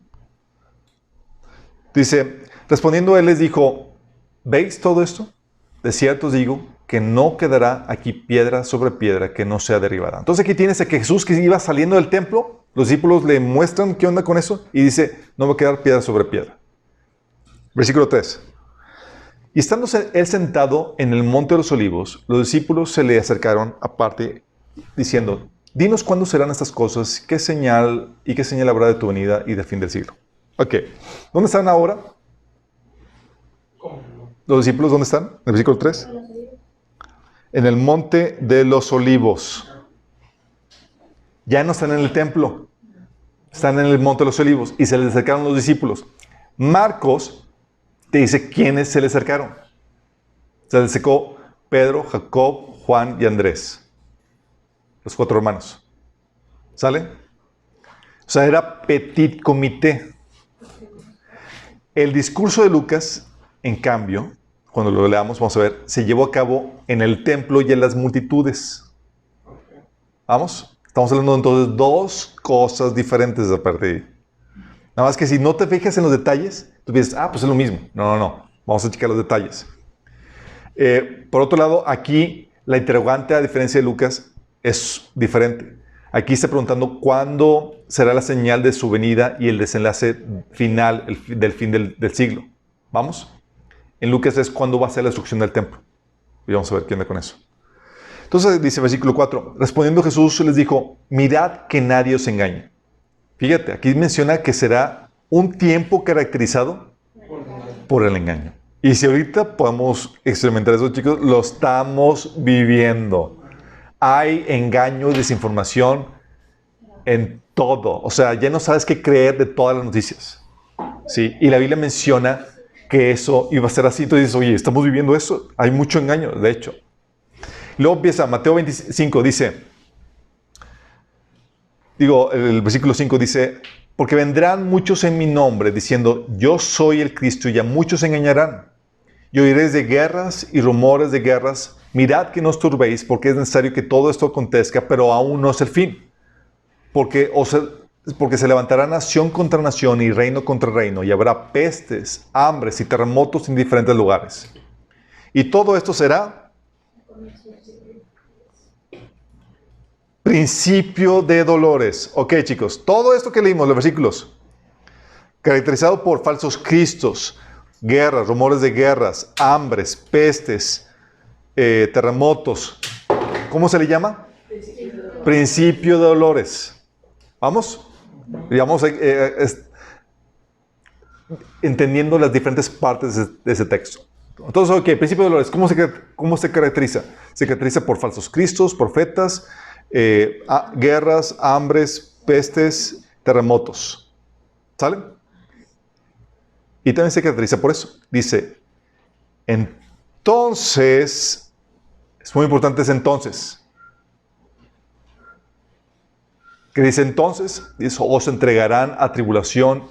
Speaker 1: Dice, respondiendo él les dijo, ¿veis todo esto? De cierto os digo que no quedará aquí piedra sobre piedra que no sea derribada. Entonces aquí tienes a que Jesús que iba saliendo del templo, los discípulos le muestran qué onda con eso y dice, no va a quedar piedra sobre piedra. Versículo 3. Y estando él sentado en el monte de los olivos, los discípulos se le acercaron aparte diciendo, dinos cuándo serán estas cosas, qué señal habrá de tu venida y del fin del siglo. Ok, ¿dónde están ahora?
Speaker 2: ¿Cómo?
Speaker 1: ¿Los discípulos dónde están? En el versículo 3. En el monte de los olivos. Ya no están en el templo. Están en el monte de los olivos. Y se les acercaron los discípulos. Marcos te dice quiénes se le acercaron. Se les acercó Pedro, Jacob, Juan y Andrés. Los 4 hermanos. ¿Sale? O sea, era petit comité. El discurso de Lucas, en cambio, cuando lo leamos, vamos a ver, se llevó a cabo en el templo y en las multitudes. ¿Vamos? Estamos hablando entonces de dos cosas diferentes a partir de ahí. Nada más que si no te fijas en los detalles, tú piensas, pues es lo mismo. No. Vamos a checar los detalles. Por otro lado, aquí la interrogante, a diferencia de Lucas, es diferente. Aquí está preguntando cuándo será la señal de su venida y el desenlace final del fin del siglo. ¿Vamos? En Lucas es cuándo va a ser la destrucción del templo. Y vamos a ver qué onda con eso. Entonces dice versículo 4, respondiendo Jesús les dijo, mirad que nadie os engañe. Fíjate, aquí menciona que será un tiempo caracterizado por el engaño. Y si ahorita podemos experimentar eso, chicos, lo estamos viviendo. Hay engaño y desinformación en todo. O sea, ya no sabes qué creer de todas las noticias. ¿Sí? Y la Biblia menciona que eso iba a ser así. Entonces dices, oye, estamos viviendo eso. Hay mucho engaño, de hecho. Luego empieza, Mateo 25 dice, el versículo 5 dice, porque vendrán muchos en mi nombre diciendo, yo soy el Cristo, y a muchos engañarán. Y oiréis de guerras y rumores de guerras. Mirad que no os turbéis, porque es necesario que todo esto acontezca, pero aún no es el fin. Porque se levantará nación contra nación y reino contra reino, y habrá pestes, hambres y terremotos en diferentes lugares. Y todo esto será principio de dolores. Ok, chicos, todo esto que leímos, los versículos, caracterizado por falsos cristos, guerras, rumores de guerras, hambres, pestes, terremotos. ¿Cómo se le llama? Principio de dolores. ¿Vamos? Digamos, entendiendo las diferentes partes de ese texto. Entonces, ok, principio de dolores, ¿cómo se caracteriza? Se caracteriza por falsos cristos, profetas, guerras, hambres, pestes, terremotos. ¿Sale? Y también se caracteriza por eso. Dice, entonces, es muy importante ese entonces. Que dice entonces, dice, os entregarán a tribulación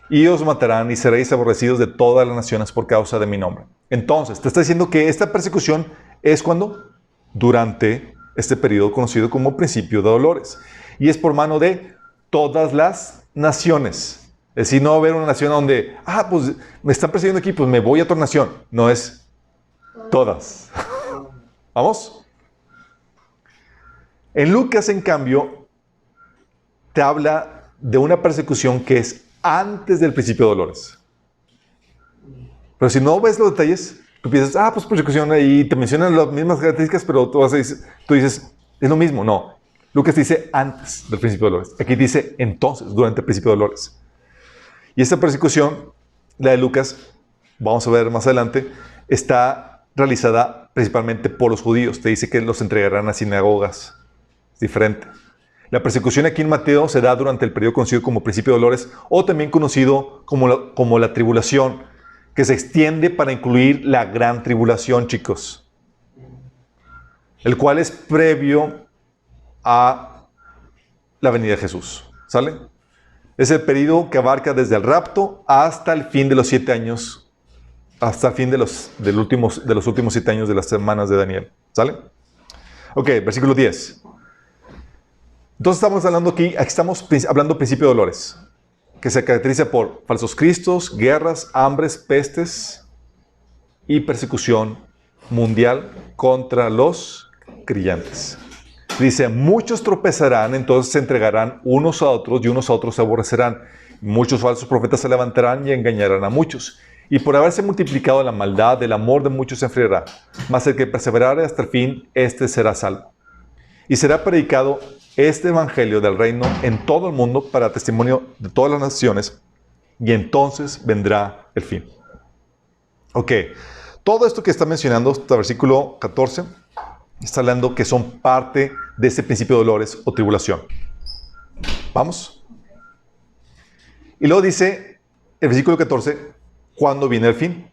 Speaker 1: y os matarán y seréis aborrecidos de todas las naciones por causa de mi nombre. Entonces, te está diciendo que esta persecución es cuando, durante este periodo conocido como principio de dolores. Y es por mano de todas las naciones. Es decir, no va a haber una nación donde, pues me están persiguiendo aquí, pues me voy a otra nación. No es todas. ¿Vamos? En Lucas, en cambio, te habla de una persecución que es antes del principio de dolores. Pero si no ves los detalles, tú piensas, pues persecución, y te mencionan las mismas características, pero tú dices, es lo mismo. No. Lucas dice antes del principio de dolores. Aquí dice entonces, durante el principio de dolores. Y esta persecución, la de Lucas, vamos a ver más adelante, está realizada principalmente por los judíos. Te dice que los entregarán a sinagogas. Es diferente. La persecución aquí en Mateo se da durante el periodo conocido como principio de dolores, o también conocido como la tribulación, que se extiende para incluir la gran tribulación, chicos. El cual es previo a la venida de Jesús. ¿Sale? Es el periodo que abarca desde el rapto hasta el fin de los 7 años, hasta el fin de los últimos 7 años de las semanas de Daniel. ¿Sale? Ok, versículo 10. Entonces estamos hablando principio de dolores, que se caracteriza por falsos cristos, guerras, hambres, pestes y persecución mundial contra los creyentes. Dice, muchos tropezarán, entonces se entregarán unos a otros y unos a otros se aborrecerán. Muchos falsos profetas se levantarán y engañarán a muchos. Y por haberse multiplicado la maldad, el amor de muchos se enfriará. Mas el que perseverare hasta el fin, éste será salvo. Y será predicado este evangelio del reino en todo el mundo para testimonio de todas las naciones, y entonces vendrá el fin. Ok, todo esto que está mencionando hasta el versículo 14, está hablando que son parte de ese principio de dolores o tribulación. ¿Vamos? Y luego dice el versículo 14, ¿cuándo viene el fin?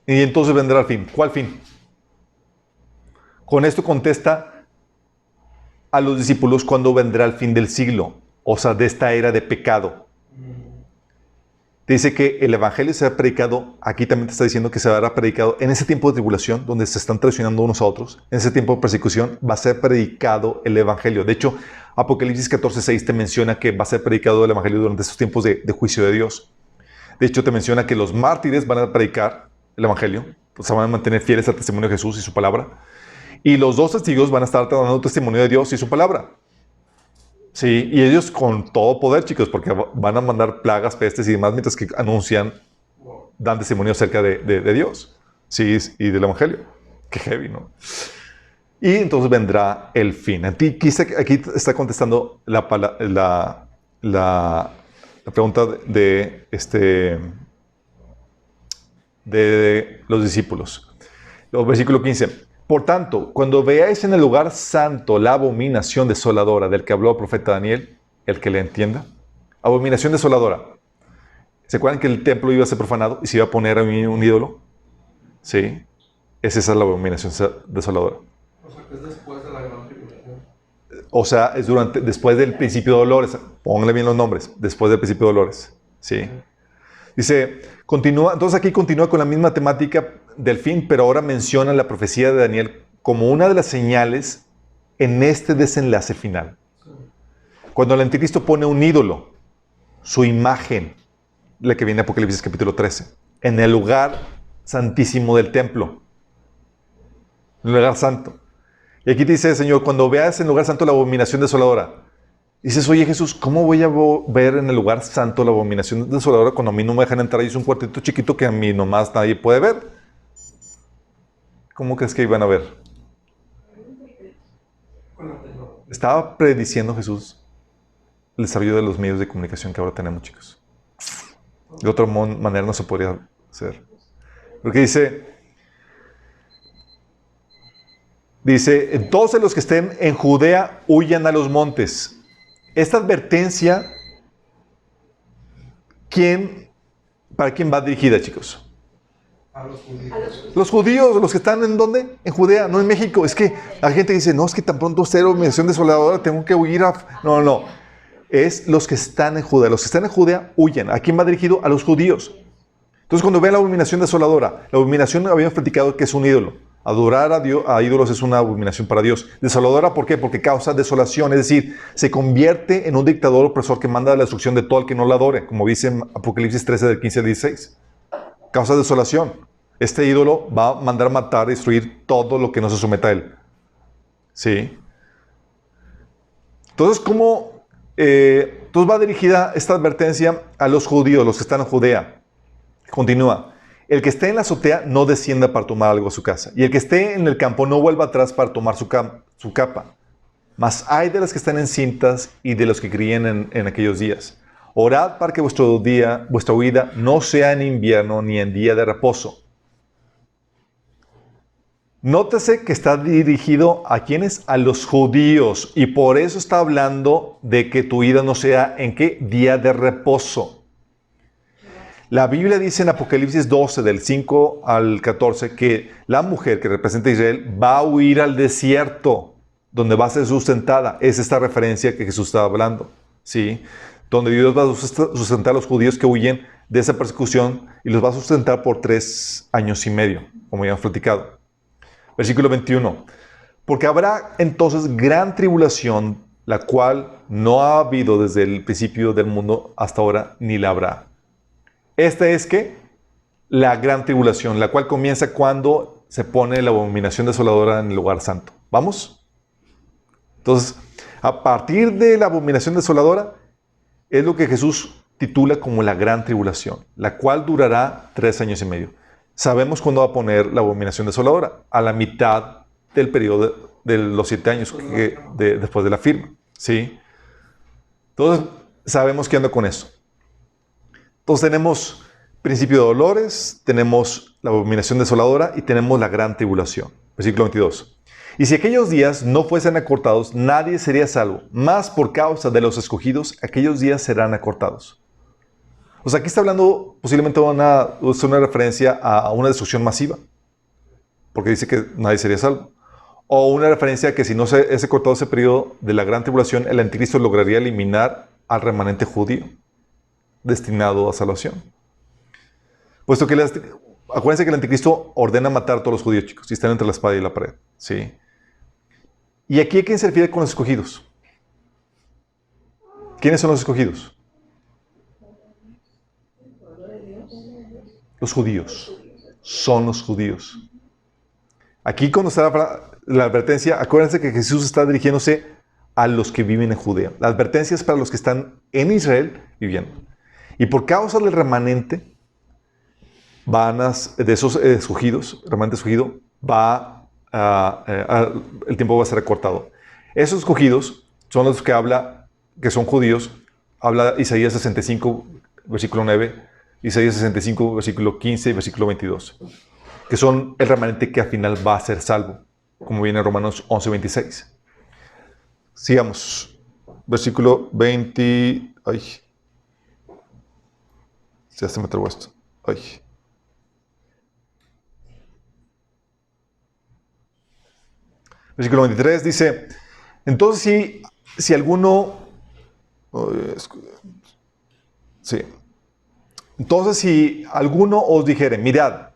Speaker 1: Y entonces vendrá el fin. ¿Cuál fin? Con esto contesta a los discípulos cuándo vendrá el fin del siglo, o sea, de esta era de pecado. te dice que el evangelio será predicado, aquí también te está diciendo que será predicado en ese tiempo de tribulación, donde se están traicionando unos a otros, en ese tiempo de persecución, va a ser predicado el evangelio. De hecho, Apocalipsis 14:6 te menciona que va a ser predicado el evangelio durante estos tiempos de juicio de Dios. De hecho, te menciona que los mártires van a predicar el evangelio, pues se van a mantener fieles al testimonio de Jesús y su palabra, y los 2 testigos van a estar dando testimonio de Dios y su palabra. Sí, y ellos con todo poder, chicos, porque van a mandar plagas, pestes y demás mientras que anuncian, dan testimonio acerca de Dios, sí, y del evangelio. Qué heavy, ¿no? Y entonces vendrá el fin. Aquí está contestando la pregunta de los discípulos. Versículo 15. Por tanto, cuando veáis en el lugar santo la abominación desoladora del que habló el profeta Daniel, el que le entienda, abominación desoladora. ¿Se acuerdan que el templo iba a ser profanado y se iba a poner a un ídolo? Sí, esa es la abominación desoladora.
Speaker 2: O sea, que es después de la gran tribulación.
Speaker 1: O sea, es después del principio de dolores. Pónganle bien los nombres. Después del principio de dolores. Sí. Dice, entonces aquí continúa con la misma temática del fin, pero ahora menciona la profecía de Daniel como una de las señales en este desenlace final. Cuando el anticristo pone un ídolo, su imagen, la que viene en Apocalipsis capítulo 13, en el lugar santísimo del templo, en el lugar santo. Y aquí te dice el Señor, cuando veas en el lugar santo la abominación desoladora, dices, oye Jesús, ¿cómo voy a ver en el lugar santo la abominación desoladora cuando a mí no me dejan entrar? Y es un cuartito chiquito que a mí nomás nadie puede ver. ¿Cómo crees que iban a ver? Estaba prediciendo Jesús el desarrollo de los medios de comunicación que ahora tenemos, chicos. De otra manera no se podría hacer. Porque dice, entonces los que estén en Judea huyan a los montes. Esta advertencia, ¿para quién va dirigida, chicos?
Speaker 2: A los judíos.
Speaker 1: Los judíos, los que están ¿en dónde? En Judea, no en México. Es que la gente dice, no, es que tan pronto cero mención desoladora, tengo que huir a... No. Es los que están en Judea. Los que están en Judea huyen. ¿A quién va dirigido? A los judíos. Entonces, cuando vean la abominación desoladora, la abominación habíamos platicado que es un ídolo. Adorar a ídolos es una abominación para Dios. Desoladora, ¿por qué? Porque causa desolación, es decir, se convierte en un dictador opresor que manda la destrucción de todo el que no la adore, como dice en Apocalipsis 13, del 15 al 16. Causa desolación. Este ídolo va a mandar matar, destruir todo lo que no se someta a él. ¿Sí? Entonces, entonces va dirigida esta advertencia a los judíos, los que están en Judea. Continúa. El que esté en la azotea no descienda para tomar algo a su casa. Y el que esté en el campo no vuelva atrás para tomar su capa. Mas hay de las que están encintas y de los que críen en aquellos días. Orad para que vuestra huida no sea en invierno ni en día de reposo. Nótese que está dirigido a ¿quiénes? A los judíos. Y por eso está hablando de que tu huida no sea ¿en qué? Día de reposo. La Biblia dice en Apocalipsis 12, del 5 al 14, que la mujer que representa a Israel va a huir al desierto, donde va a ser sustentada. Es esta referencia que Jesús estaba hablando. ¿Sí? Donde Dios va a sustentar a los judíos que huyen de esa persecución y los va a sustentar por 3 años y medio, como ya hemos platicado. Versículo 21. Porque habrá entonces gran tribulación, la cual no ha habido desde el principio del mundo hasta ahora, ni la habrá. Esta es que la gran tribulación, la cual comienza cuando se pone la abominación desoladora en el lugar santo. ¿Vamos? Entonces, a partir de la abominación desoladora, es lo que Jesús titula como la gran tribulación, la cual durará 3 años y medio. Sabemos cuándo va a poner la abominación desoladora, a la mitad del periodo de los 7 años después de la firma. ¿Sí? Entonces, sabemos qué anda con eso. Entonces tenemos principio de dolores, tenemos la abominación desoladora y tenemos la gran tribulación. Versículo 22. Y si aquellos días no fuesen acortados, nadie sería salvo. Mas por causa de los escogidos, aquellos días serán acortados. O sea, aquí está hablando posiblemente una referencia a una destrucción masiva. Porque dice que nadie sería salvo. O una referencia a que si no es cortado ese periodo de la gran tribulación, el anticristo lograría eliminar al remanente judío destinado a salvación. Puesto que acuérdense que el anticristo ordena matar a todos los judíos, chicos, y están entre la espada y la pared. ¿Sí? ¿Y aquí a quién se refiere con los escogidos? ¿Quiénes son los escogidos? Los judíos. Son los judíos. Aquí cuando está la advertencia, acuérdense que Jesús está dirigiéndose a los que viven en Judea. La advertencia es para los que están en Israel viviendo. Y por causa del remanente, de esos escogidos, remanente escogido, el tiempo va a ser recortado. Esos escogidos son los que que son judíos. Habla Isaías 65, versículo 9, Isaías 65, versículo 15 y versículo 22, que son el remanente que al final va a ser salvo, como viene en Romanos 11, 26. Sigamos. Versículo 20. Ay. Ya se me trabó esto. Ay. Versículo 23 dice: entonces si alguno... Sí. Entonces si alguno os dijere, mirad,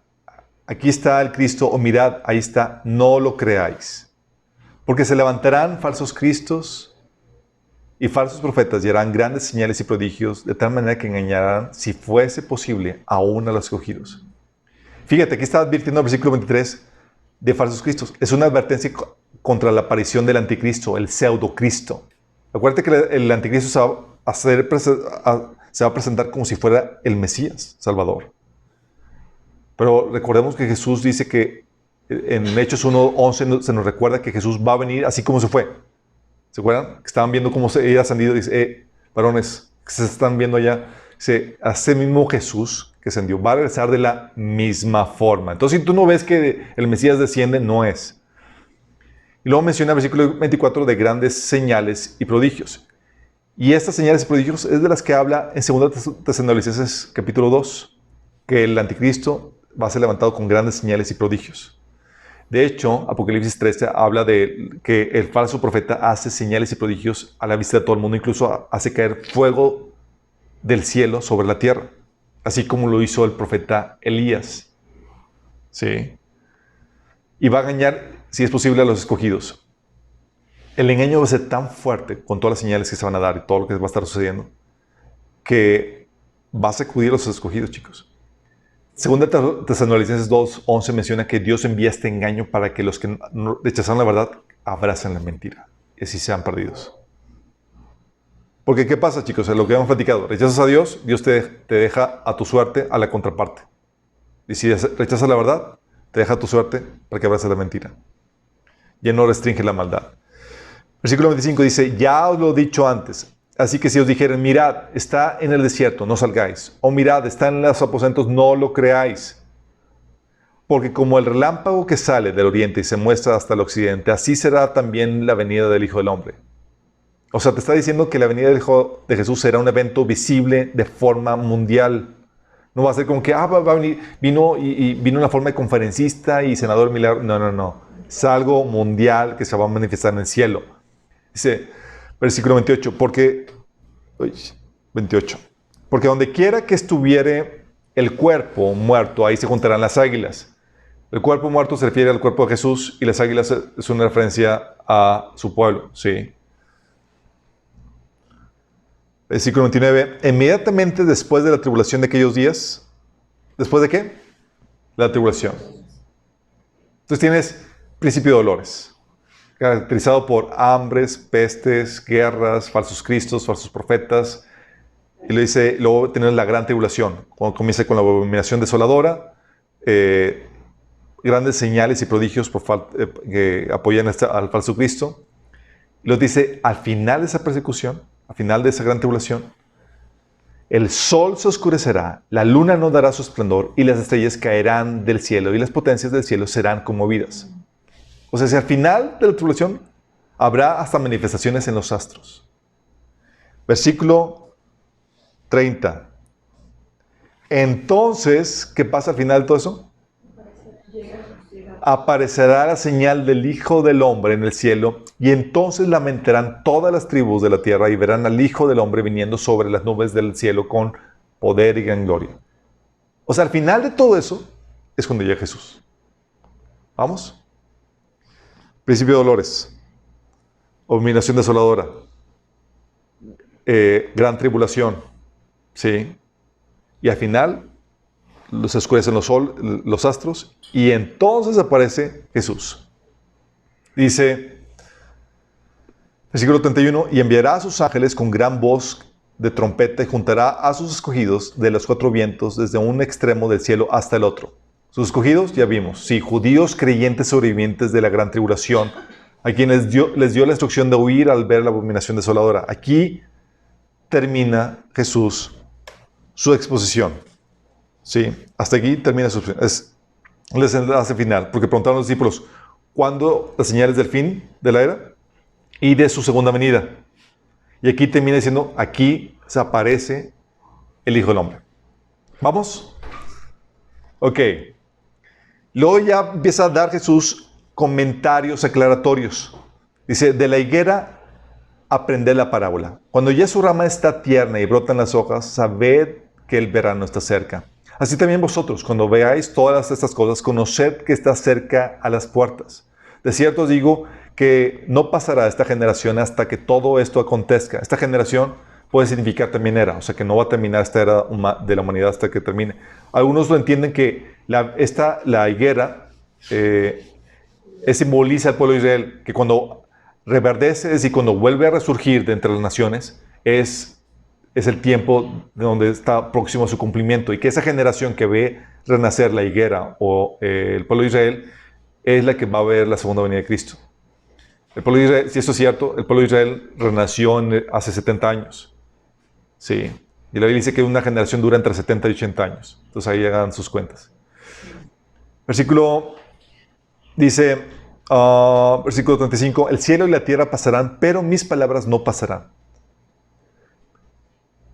Speaker 1: aquí está el Cristo, o mirad, ahí está, no lo creáis. Porque se levantarán falsos cristos y falsos profetas y harán grandes señales y prodigios, de tal manera que engañarán, si fuese posible, aún a los escogidos. Fíjate, aquí está advirtiendo el versículo 23 de falsos cristos. Es una advertencia contra la aparición del anticristo, el pseudocristo. Acuérdate que el anticristo se va a presentar como si fuera el Mesías, Salvador. Pero recordemos que Jesús dice que en Hechos 1:11 se nos recuerda que Jesús va a venir así como se fue. ¿Se acuerdan? Que estaban viendo cómo se había ascendido. Dice, varones, que se están viendo allá. Dice, ese mismo Jesús que ascendió va a regresar de la misma forma. Entonces, si tú no ves que el Mesías desciende, no es. Y luego menciona el versículo 24 de grandes señales y prodigios. Y estas señales y prodigios es de las que habla en 2 Tesalonicenses capítulo 2, que el anticristo va a ser levantado con grandes señales y prodigios. De hecho, Apocalipsis 13 habla de que el falso profeta hace señales y prodigios a la vista de todo el mundo, incluso hace caer fuego del cielo sobre la tierra, así como lo hizo el profeta Elías. ¿Sí? Y va a engañar, si es posible, a los escogidos. El engaño va a ser tan fuerte con todas las señales que se van a dar y todo lo que va a estar sucediendo, que va a sacudir a los escogidos, chicos. Segunda Tesalonicenses 2:11 menciona que Dios envía este engaño para que los que rechazaron la verdad abracen la mentira y así sean perdidos. Porque ¿qué pasa, chicos? Es lo que hemos platicado. Rechazas a Dios, Dios te deja a tu suerte a la contraparte. Y si rechazas la verdad, te deja a tu suerte para que abraces la mentira. Ya no restringe la maldad. Versículo 25 dice: ya os lo he dicho antes. Así que si os dijeren, mirad, está en el desierto, no salgáis. O mirad, está en los aposentos, no lo creáis. Porque como el relámpago que sale del oriente y se muestra hasta el occidente, así será también la venida del Hijo del Hombre. O sea, te está diciendo que la venida del Hijo de Jesús será un evento visible de forma mundial. No va a ser como que, va a venir, vino en la forma de conferencista y senador milagro. No. Es algo mundial que se va a manifestar en el cielo. Dice, versículo 28, porque donde quiera que estuviere el cuerpo muerto, ahí se juntarán las águilas. El cuerpo muerto se refiere al cuerpo de Jesús y las águilas es una referencia a su pueblo. Sí. Versículo 29, inmediatamente después de la tribulación de aquellos días, ¿después de qué? La tribulación. Entonces tienes principio de dolores, caracterizado por hambres, pestes, guerras, falsos cristos, falsos profetas. Y le dice, luego tenemos la gran tribulación, cuando comienza con la abominación desoladora, grandes señales y prodigios que apoyan al falso Cristo. Y luego dice, al final de esa persecución, al final de esa gran tribulación, el sol se oscurecerá, la luna no dará su esplendor y las estrellas caerán del cielo y las potencias del cielo serán conmovidas. O sea, si al final de la tribulación habrá hasta manifestaciones en los astros. Versículo 30. Entonces, ¿qué pasa al final de todo eso? Aparecerá la señal del Hijo del Hombre en el cielo, y entonces lamentarán todas las tribus de la tierra y verán al Hijo del Hombre viniendo sobre las nubes del cielo con poder y gran gloria. O sea, al final de todo eso es cuando llega Jesús. ¿Vamos? Principio de dolores. Abominación desoladora. Gran tribulación. ¿Sí? Y al final se oscurecen los astros y entonces aparece Jesús. Dice, versículo 31, y enviará a sus ángeles con gran voz de trompeta y juntará a sus escogidos de los cuatro vientos desde un extremo del cielo hasta el otro. Sus escogidos, ya vimos, sí, judíos creyentes sobrevivientes de la gran tribulación, a quienes les dio la instrucción de huir al ver la abominación desoladora. Aquí termina Jesús su exposición. Sí, hasta aquí termina su exposición. Es el desenlace final, porque preguntaron a los discípulos, ¿cuándo las señales del fin de la era? Y de su segunda venida. Y aquí termina diciendo, aquí se aparece el Hijo del Hombre. ¿Vamos? Ok. Luego ya empieza a dar Jesús comentarios aclaratorios. Dice, de la higuera aprended la parábola. Cuando ya su rama está tierna y brotan las hojas, sabed que el verano está cerca. Así también vosotros, cuando veáis todas estas cosas, conoced que está cerca a las puertas. De cierto os digo que no pasará esta generación hasta que todo esto acontezca. Esta generación puede significar también era, o sea que no va a terminar esta era de la humanidad hasta que termine. Algunos lo entienden que la higuera simboliza al pueblo de Israel, que cuando reverdece, es decir, cuando vuelve a resurgir de entre las naciones, es el tiempo de donde está próximo a su cumplimiento, y que esa generación que ve renacer la higuera o el pueblo de Israel es la que va a ver la segunda venida de Cristo. El pueblo de Israel, si esto es cierto, el pueblo de Israel renació hace 70 años. Sí. Y la Biblia dice que una generación dura entre 70 y 80 años. Entonces ahí hagan sus cuentas. Versículo dice, versículo 35, el cielo y la tierra pasarán, pero mis palabras no pasarán.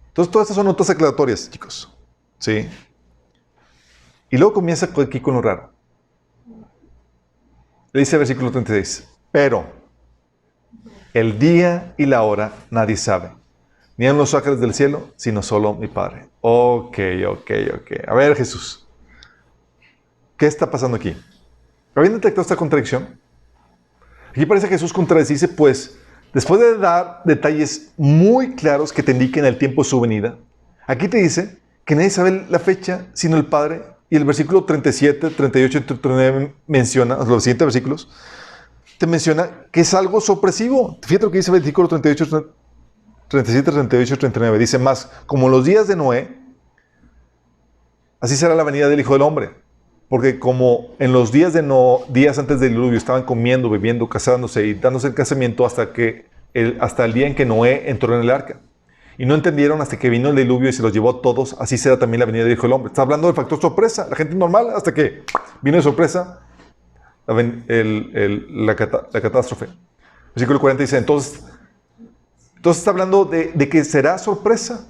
Speaker 1: Entonces todas estas son notas aclaratorias, chicos. Sí. Y luego comienza aquí con lo raro. Le dice el versículo 36, pero el día y la hora nadie sabe, ni aun los ángeles del cielo, sino solo mi Padre. Ok. A ver, Jesús, ¿qué está pasando aquí? ¿Habían detectado esta contradicción? Aquí parece que Jesús contradice, pues, después de dar detalles muy claros que te indiquen el tiempo de su venida, aquí te dice que nadie sabe la fecha, sino el Padre. Y el versículo 37, 38 y 39 menciona, los siguientes versículos, te menciona que es algo sorpresivo. Fíjate lo que dice el versículo 37, 38 y 39. Dice más, como los días de Noé, así será la venida del Hijo del Hombre. Porque como en los días días antes del diluvio estaban comiendo, bebiendo, casándose y dándose el casamiento hasta el día en que Noé entró en el arca. Y no entendieron hasta que vino el diluvio y se los llevó a todos. Así será también la venida del Hijo del Hombre. Está hablando del factor sorpresa. La gente normal hasta que vino de sorpresa la catástrofe. Versículo 40 dice, entonces está hablando de que será sorpresa.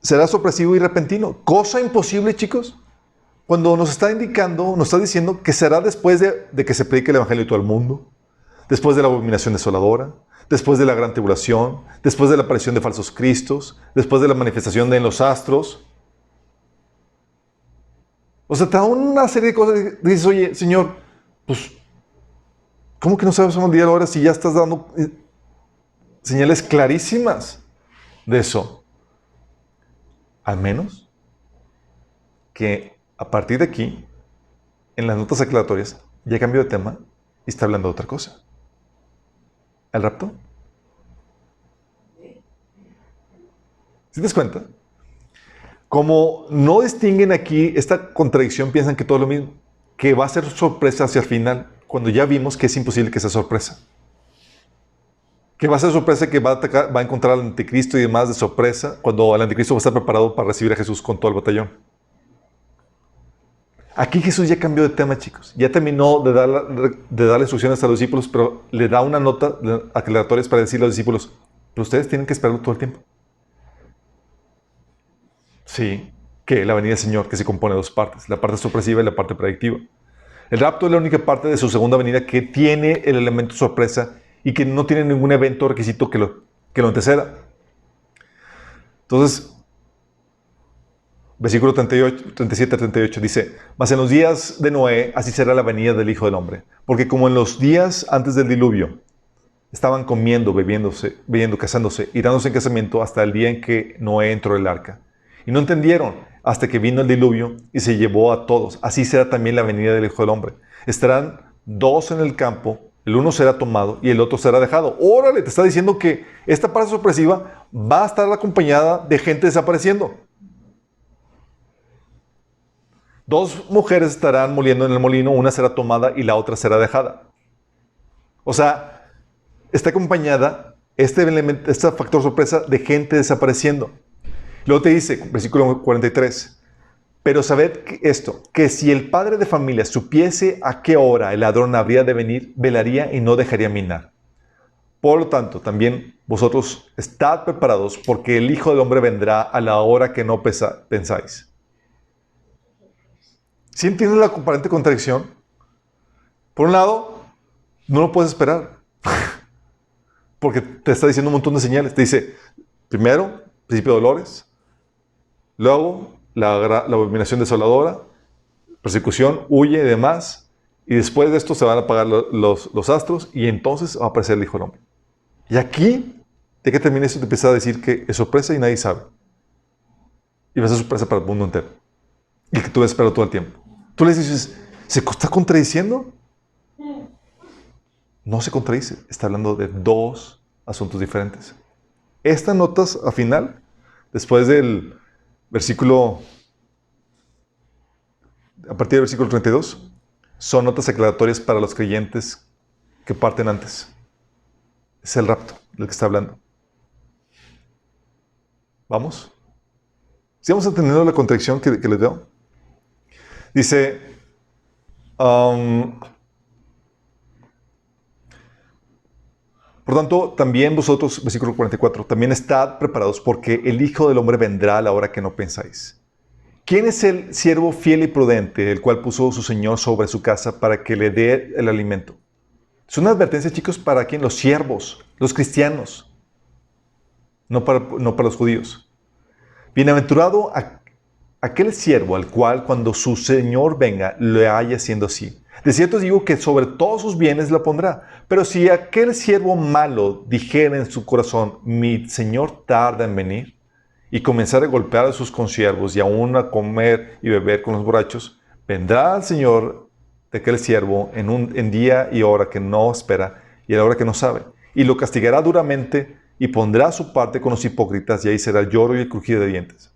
Speaker 1: Será sorpresivo y repentino. Cosa imposible, chicos. Cuando nos está indicando, nos está diciendo que será después de que se predique el Evangelio a todo el mundo, después de la abominación desoladora, después de la gran tribulación, después de la aparición de falsos cristos, después de la manifestación en los astros. O sea, te da una serie de cosas. Dices, oye, Señor, pues, ¿cómo que no sabes el día y la hora si ya estás dando señales clarísimas de eso? Al menos que a partir de aquí, en las notas aclaratorias, ya cambió de tema y está hablando de otra cosa. ¿El rapto? ¿Sí te das cuenta? Como no distinguen aquí esta contradicción, piensan que todo lo mismo, que va a ser sorpresa hacia el final, cuando ya vimos que es imposible que sea sorpresa. Que va a ser sorpresa, que va a encontrar al anticristo y demás de sorpresa, cuando el anticristo va a estar preparado para recibir a Jesús con todo el batallón. Aquí Jesús ya cambió de tema, chicos. Ya terminó de dar instrucciones a los discípulos, pero le da una nota aclaratoria para decirle a los discípulos, pero ustedes tienen que esperarlo todo el tiempo. Sí, que la venida del Señor, que se compone de dos partes, la parte sorpresiva y la parte predictiva. El rapto es la única parte de su segunda venida que tiene el elemento sorpresa y que no tiene ningún evento o requisito que lo anteceda. Entonces, Versículo 38, 37 a 38 dice, mas en los días de Noé, así será la venida del Hijo del Hombre. Porque como en los días antes del diluvio, estaban comiendo, bebiendo, casándose y dándose en casamiento hasta el día en que Noé entró en el arca. Y no entendieron hasta que vino el diluvio y se llevó a todos. Así será también la venida del Hijo del Hombre. Estarán dos en el campo, el uno será tomado y el otro será dejado. Órale, te está diciendo que esta parte sorpresiva va a estar acompañada de gente desapareciendo. Dos mujeres estarán moliendo en el molino, una será tomada y la otra será dejada. O sea, está acompañada este factor sorpresa de gente desapareciendo. Luego te dice, versículo 43, pero sabed que si el padre de familia supiese a qué hora el ladrón habría de venir, velaría y no dejaría minar. Por lo tanto, también vosotros estad preparados, porque el Hijo del Hombre vendrá a la hora que no pensáis. ¿Sí entiendes la aparente contradicción? Por un lado, no lo puedes esperar, porque te está diciendo un montón de señales. Te dice, primero, principio de dolores, luego, la abominación desoladora, persecución, huye y demás, y después de esto se van a apagar los astros, y entonces va a aparecer el Hijo del Hombre. Y aquí, de que termine eso, te empieza a decir que es sorpresa y nadie sabe. Y va a ser sorpresa para el mundo entero. Y que tú vas a esperar todo el tiempo. Tú le dices, ¿se está contradiciendo? No se contradice. Está hablando de dos asuntos diferentes. Estas notas al final, después del versículo, a partir del versículo 32, son notas aclaratorias para los creyentes que parten antes. Es el rapto del que está hablando. ¿Vamos? ¿Sí vamos entendiendo la contradicción que les veo? Dice, por tanto, también vosotros, versículo 44, también estad preparados porque el Hijo del Hombre vendrá a la hora que no pensáis. ¿Quién es el siervo fiel y prudente, el cual puso su Señor sobre su casa para que le dé el alimento? Es una advertencia, chicos, ¿para quién? Los siervos, los cristianos, no para los judíos. Bienaventurado aquel siervo al cual cuando su Señor venga le haya siendo así. De cierto os digo que sobre todos sus bienes la pondrá. Pero si aquel siervo malo dijera en su corazón, mi Señor tarda en venir, y comenzar a golpear a sus consiervos y aún a comer y beber con los borrachos, vendrá el Señor de aquel siervo en día y hora que no espera y a la hora que no sabe, y lo castigará duramente y pondrá su parte con los hipócritas, y ahí será el lloro y el crujido de dientes.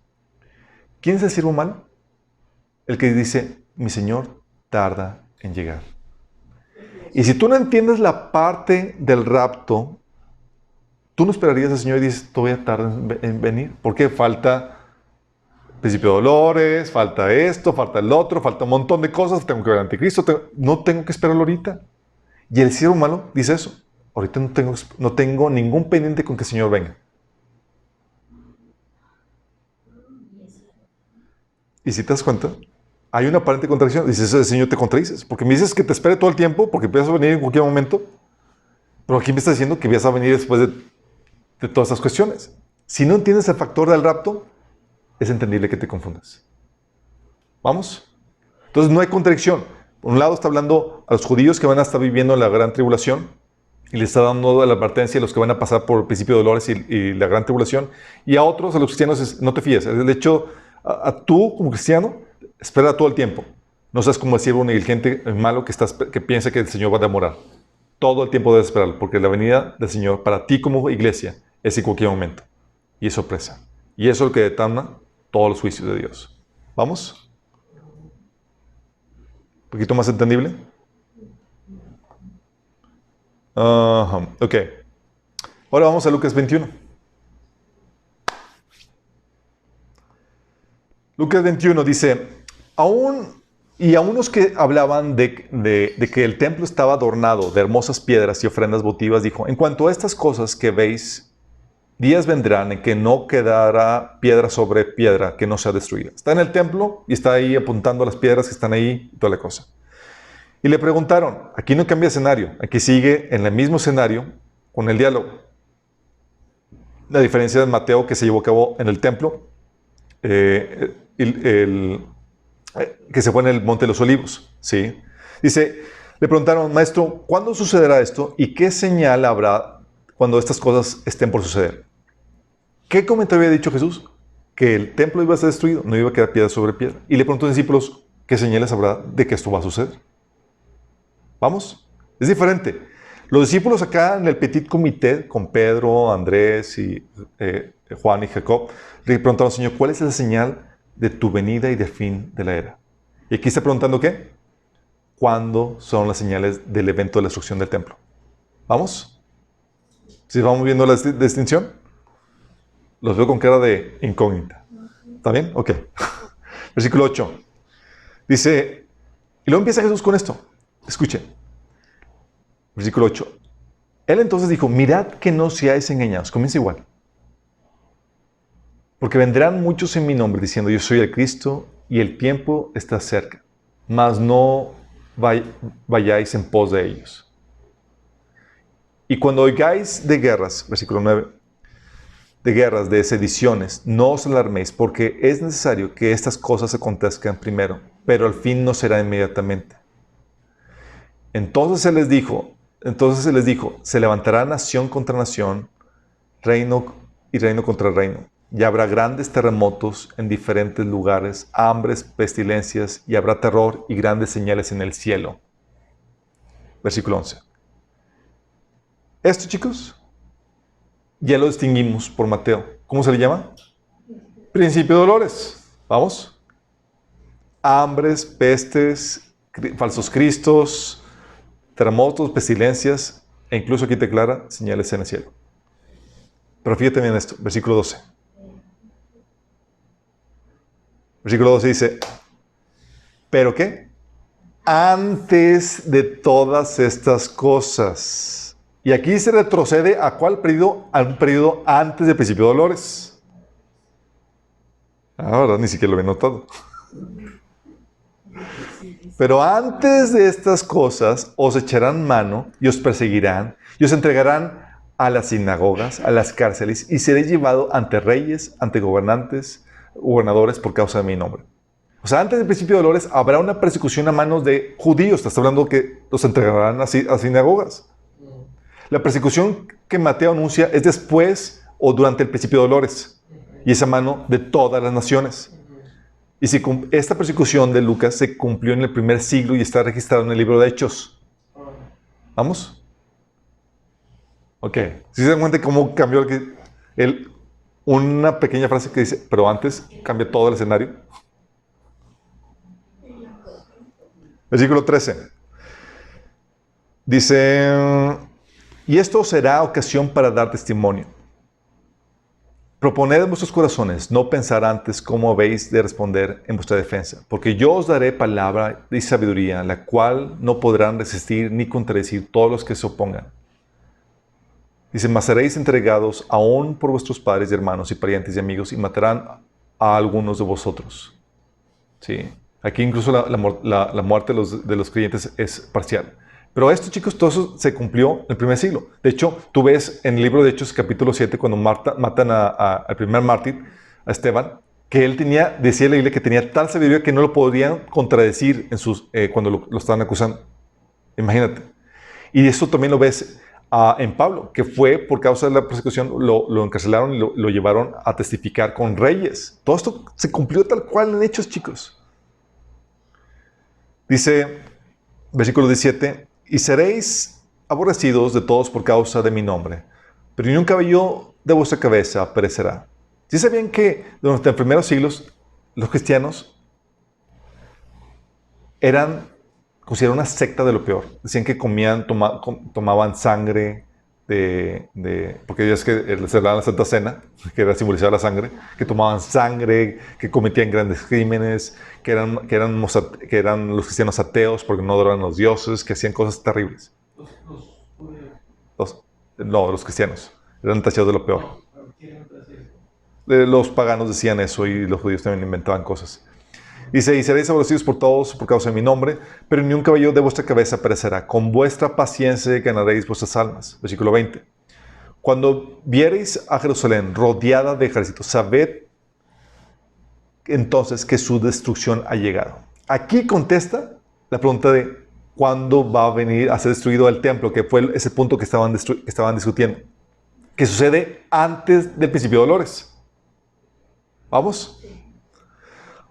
Speaker 1: ¿Quién es el siervo malo? El que dice, mi Señor tarda en llegar. Y si tú no entiendes la parte del rapto, tú no esperarías al Señor y dices, todavía tarda en venir. Porque falta principio de dolores, falta esto, falta el otro, falta un montón de cosas, tengo que ver al anticristo, no tengo que esperarlo ahorita. Y el siervo malo dice eso. Ahorita no tengo ningún pendiente con que el Señor venga. Y si te das cuenta, hay una aparente contradicción. Dices, el Señor te contradices. Porque me dices que te espere todo el tiempo, porque empiezas a venir en cualquier momento. Pero aquí me estás diciendo que vas a venir después de todas estas cuestiones. Si no entiendes el factor del rapto, es entendible que te confundas. ¿Vamos? Entonces no hay contradicción. Por un lado está hablando a los judíos que van a estar viviendo la gran tribulación y les está dando la advertencia a los que van a pasar por el principio de dolores y la gran tribulación. Y a otros, a los cristianos, no te fíes. El hecho, tú como cristiano, espera todo el tiempo. No seas como el siervo negligente, el malo que piensa que el Señor va a demorar. Todo el tiempo debes esperarlo, porque la venida del Señor para ti como iglesia es en cualquier momento. Y es sorpresa. Y eso es lo que determina todos los juicios de Dios. ¿Vamos? ¿Un poquito más entendible? Ok. Ahora vamos a Lucas 21. Lucas 21 dice, a unos que hablaban de que el templo estaba adornado de hermosas piedras y ofrendas votivas, dijo, en cuanto a estas cosas que veis, días vendrán en que no quedará piedra sobre piedra que no sea destruida. Está en el templo y está ahí apuntando a las piedras que están ahí y toda la cosa. Y le preguntaron, aquí no cambia escenario, aquí sigue en el mismo escenario con el diálogo. La diferencia de Mateo que se llevó a cabo en el templo, que se fue en el Monte de los Olivos. ¿Sí? Dice, le preguntaron, maestro, ¿cuándo sucederá esto? ¿Y qué señal habrá cuando estas cosas estén por suceder? ¿Qué comentario había dicho Jesús? Que el templo iba a ser destruido, no iba a quedar piedra sobre piedra. Y le preguntó a los discípulos, ¿qué señales habrá de que esto va a suceder? ¿Vamos? Es diferente. Los discípulos acá en el petit comité, con Pedro, Andrés y Juan y Jacob, le preguntaron al Señor, ¿cuál es la señal de tu venida y del fin de la era? Y aquí está preguntando, ¿qué? ¿Cuándo son las señales del evento de la destrucción del templo? ¿Vamos? ¿Sí vamos viendo la distinción? Los veo con cara de incógnita. ¿Está bien? Ok. Versículo 8. Dice, y luego empieza Jesús con esto. Escuchen. Versículo 8. Él entonces dijo, mirad que no seáis engañados. Comienza igual. Porque vendrán muchos en mi nombre diciendo, yo soy el Cristo y el tiempo está cerca. Mas no vayáis en pos de ellos. Y cuando oigáis de guerras, versículo 9, de guerras, de sediciones, no os alarméis, porque es necesario que estas cosas acontezcan primero, pero al fin no será inmediatamente. Entonces se les dijo, se levantará nación contra nación, reino y reino contra reino, y habrá grandes terremotos en diferentes lugares, hambres, pestilencias, y habrá terror y grandes señales en el cielo. Versículo 11. Esto, chicos, ya lo distinguimos por Mateo. ¿Cómo se le llama? Principio de dolores. Vamos. Hambres, pestes, falsos cristos, terremotos, pestilencias, e incluso aquí te aclara señales en el cielo. Pero fíjate bien esto, versículo 12. Versículo 12 dice, ¿pero qué? Antes de todas estas cosas. Y aquí se retrocede ¿a cuál periodo? A un periodo antes del principio de dolores. Ahora ni siquiera lo había notado. Pero antes de estas cosas os echarán mano y os perseguirán y os entregarán a las sinagogas, a las cárceles y seréis llevado ante reyes, ante gobernadores por causa de mi nombre. O sea, antes del principio de dolores habrá una persecución a manos de judíos. Estás hablando que los entregarán a sinagogas. La persecución que Mateo anuncia es después o durante el principio de dolores. Y es a mano de todas las naciones. Y si esta persecución de Lucas se cumplió en el primer siglo y está registrado en el libro de Hechos. ¿Vamos? Ok. ¿Sí se dan cuenta cómo cambió una pequeña frase que dice, pero antes cambia todo el escenario? Versículo 13. Dice, y esto será ocasión para dar testimonio. Proponed en vuestros corazones, no pensar antes cómo habéis de responder en vuestra defensa, porque yo os daré palabra y sabiduría, la cual no podrán resistir ni contradecir todos los que se opongan. Dice, mas seréis entregados aún por vuestros padres y hermanos y parientes y amigos, y matarán a algunos de vosotros. ¿Sí? Aquí incluso la muerte de los creyentes es parcial. Pero esto, chicos, todo eso se cumplió en el primer siglo. De hecho, tú ves en el libro de Hechos, capítulo 7, cuando matan al primer mártir, a Esteban, que él decía la Biblia que tenía tal sabiduría que no lo podían contradecir cuando lo estaban acusando. Imagínate. Y eso también lo ves en Pablo, que fue por causa de la persecución, lo encarcelaron y lo llevaron a testificar con reyes. Todo esto se cumplió tal cual en Hechos, chicos. Dice, versículo 17, y seréis aborrecidos de todos por causa de mi nombre, pero ni un cabello de vuestra cabeza perecerá. ¿Sí sabían que durante los primeros siglos los cristianos eran considerados una secta de lo peor? Decían que comían, tomaban sangre porque ya es que se daban la Santa Cena, que era simbolizar la sangre, que tomaban sangre, que cometían grandes crímenes, que eran los cristianos ateos porque no adoraban a los dioses, que hacían cosas terribles. Los cristianos eran tachados de lo peor. Los paganos decían eso y los judíos también inventaban cosas. Dice, y seréis aborrecidos por todos por causa de mi nombre, pero ni un cabello de vuestra cabeza perecerá. Con vuestra paciencia ganaréis vuestras almas. Versículo 20. Cuando viereis a Jerusalén rodeada de ejércitos, sabed entonces que su destrucción ha llegado. Aquí contesta la pregunta de cuándo va a venir a ser destruido el templo, que fue ese punto que estaban discutiendo, que sucede antes del principio de dolores. ¿Vamos?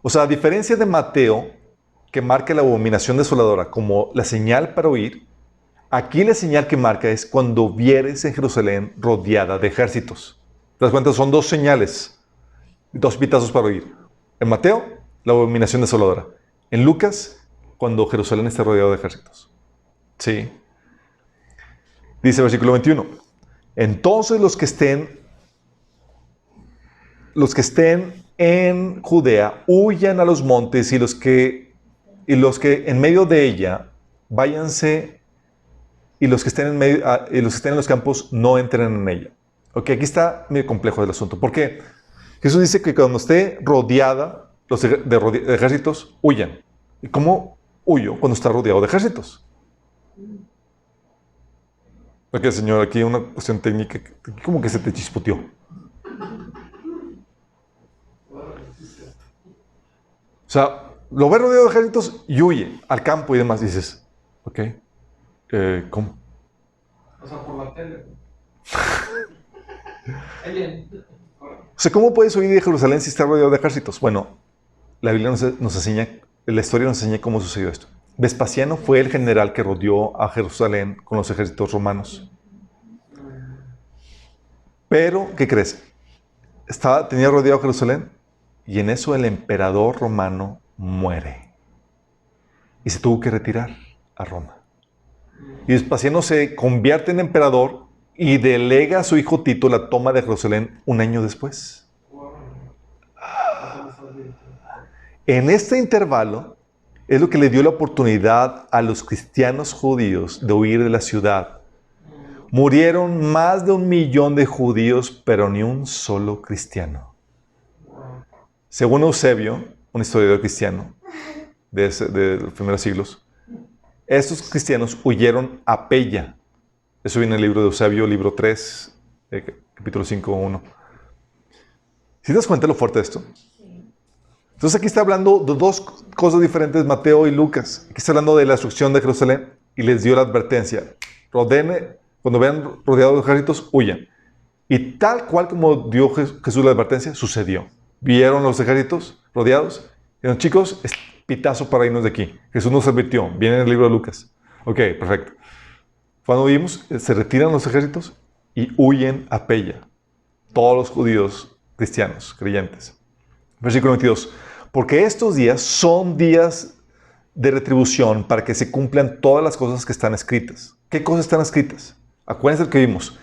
Speaker 1: O sea, a diferencia de Mateo, que marca la abominación desoladora como la señal para huir, aquí la señal que marca es cuando vieres en Jerusalén rodeada de ejércitos. ¿Te das cuenta? Son dos señales, dos pitazos para huir. En Mateo, la abominación desoladora. En Lucas, cuando Jerusalén está rodeado de ejércitos. Sí. Dice el versículo 21. Entonces los que estén en Judea huyan a los montes y los que en medio de ella váyanse y los que estén en los campos no entren en ella. Ok, aquí está medio complejo el asunto. ¿Por qué? Jesús dice que cuando esté rodeada de ejércitos, huyan. ¿Y cómo huyo cuando está rodeado de ejércitos? Ok, señor, aquí hay una cuestión técnica que como que se te chispoteó. O sea, lo ves rodeado de ejércitos y huye al campo y demás. Y dices, ok, ¿cómo?
Speaker 2: O sea, por la tele.
Speaker 1: O sea, ¿cómo puedes huir de Jerusalén si está rodeado de ejércitos? Bueno, la Biblia nos enseña, la historia nos enseña cómo sucedió esto. Vespasiano fue el general que rodeó a Jerusalén con los ejércitos romanos. Pero, ¿qué crees? Tenía rodeado a Jerusalén y en eso el emperador romano muere. Y se tuvo que retirar a Roma. Y Vespasiano se convierte en emperador y delega a su hijo Tito la toma de Jerusalén un año después. En este intervalo es lo que le dio la oportunidad a los cristianos judíos de huir de la ciudad. Murieron más de 1 millón de judíos, pero ni un solo cristiano. Según Eusebio, un historiador cristiano de los primeros siglos, estos cristianos huyeron a Pella. Eso viene en el libro de Eusebio, libro 3, capítulo 5, 1. ¿Sí te das cuenta lo fuerte de esto? Entonces aquí está hablando de dos cosas diferentes, Mateo y Lucas. Aquí está hablando de la destrucción de Jerusalén y les dio la advertencia. Cuando vean rodeados de ejércitos, huyan. Y tal cual como dio Jesús la advertencia, sucedió. Vieron los ejércitos rodeados. Dijeron, chicos, es pitazo para irnos de aquí. Jesús nos advirtió. Viene en el libro de Lucas. Ok, perfecto. Cuando vimos, se retiran los ejércitos y huyen a Pella. Todos los judíos cristianos, creyentes. Versículo 22. Porque estos días son días de retribución para que se cumplan todas las cosas que están escritas. ¿Qué cosas están escritas? Acuérdense lo que vimos.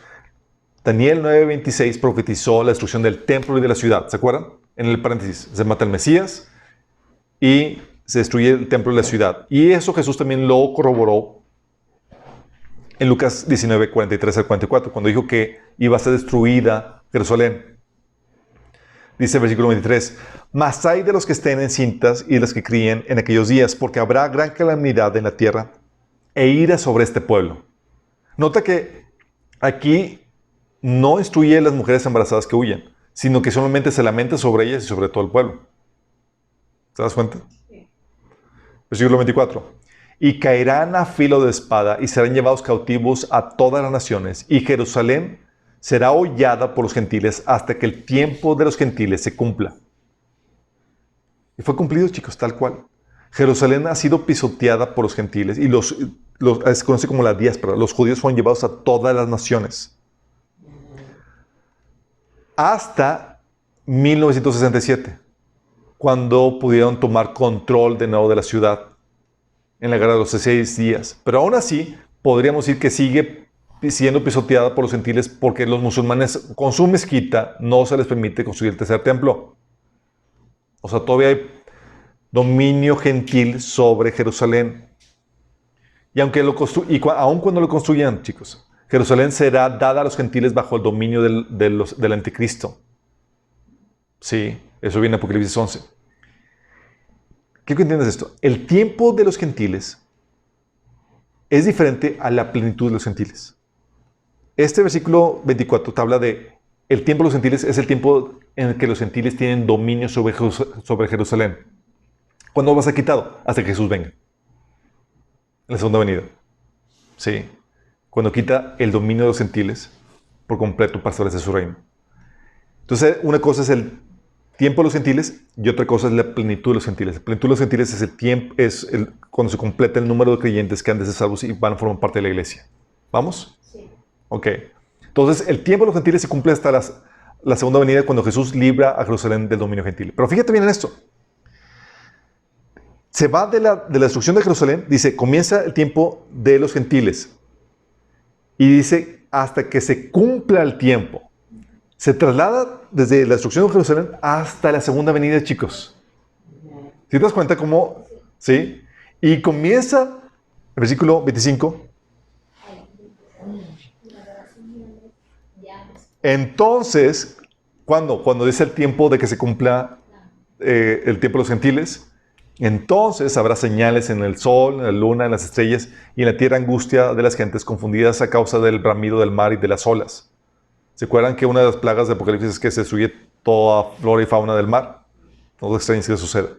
Speaker 1: Daniel 9:26 profetizó la destrucción del templo y de la ciudad. ¿Se acuerdan? En el paréntesis, se mata el Mesías y se destruye el templo y la ciudad. Y eso Jesús también lo corroboró en Lucas 19:43 al 44, cuando dijo que iba a ser destruida Jerusalén. Dice el versículo 23, mas hay de los que estén encintas y de los que críen en aquellos días, porque habrá gran calamidad en la tierra e ira sobre este pueblo. Nota que aquí no instruye a las mujeres embarazadas que huyan, sino que solamente se lamenta sobre ellas y sobre todo el pueblo. ¿Te das cuenta? Sí. Versículo 24. Y caerán a filo de espada y serán llevados cautivos a todas las naciones, y Jerusalén será hollada por los gentiles hasta que el tiempo de los gentiles se cumpla. Y fue cumplido, chicos, tal cual. Jerusalén ha sido pisoteada por los gentiles y se conoce como la diáspora. Los judíos fueron llevados a todas las naciones. Hasta 1967, cuando pudieron tomar control de nuevo de la ciudad en la guerra de los 6 días. Pero aún así, podríamos decir que sigue siendo pisoteada por los gentiles porque los musulmanes con su mezquita no se les permite construir el tercer templo. O sea, todavía hay dominio gentil sobre Jerusalén. Y aun cuando lo construyan, chicos, Jerusalén será dada a los gentiles bajo el dominio del anticristo. Sí, eso viene en Apocalipsis 11. ¿Qué entiendes esto? El tiempo de los gentiles es diferente a la plenitud de los gentiles. Este versículo 24 te habla de el tiempo de los gentiles es el tiempo en el que los gentiles tienen dominio sobre Jerusalén. ¿Cuándo va a ser quitado? Hasta que Jesús venga. En la segunda venida. Sí. Cuando quita el dominio de los gentiles por completo para establecer su reino. Entonces, una cosa es el tiempo de los gentiles y otra cosa es la plenitud de los gentiles. La plenitud de los gentiles es el tiempo, cuando se completa el número de creyentes que han de ser salvos y van a formar parte de la iglesia. ¿Vamos?
Speaker 3: Sí.
Speaker 1: Ok. Entonces, el tiempo de los gentiles se cumple hasta la segunda venida cuando Jesús libra a Jerusalén del dominio gentil. Pero fíjate bien en esto. Se va de la destrucción de Jerusalén, dice, comienza el tiempo de los gentiles. Y dice, hasta que se cumpla el tiempo. Se traslada desde la destrucción de Jerusalén hasta la segunda venida, chicos. ¿Sí te das cuenta cómo? Sí. Y comienza, el versículo 25. Entonces, ¿cuándo? Cuando dice el tiempo de que se cumpla el tiempo de los gentiles. Entonces habrá señales en el sol, en la luna, en las estrellas, y en la tierra angustia de las gentes confundidas a causa del bramido del mar y de las olas. ¿Se acuerdan que una de las plagas de Apocalipsis es que se destruye toda flora y fauna del mar? No es extraño que suceda.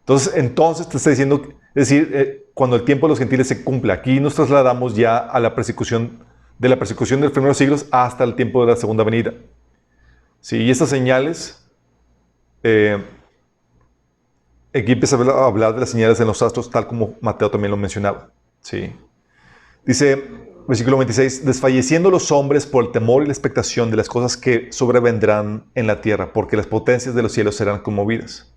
Speaker 1: Entonces te está diciendo, es decir, cuando el tiempo de los gentiles se cumple, aquí nos trasladamos ya a la persecución, de la persecución de los primeros siglos hasta el tiempo de la segunda venida. Sí, y estas señales, aquí empieza a hablar de las señales en los astros, tal como Mateo también lo mencionaba. Sí. Dice, versículo 26, desfalleciendo los hombres por el temor y la expectación de las cosas que sobrevendrán en la tierra, porque las potencias de los cielos serán conmovidas.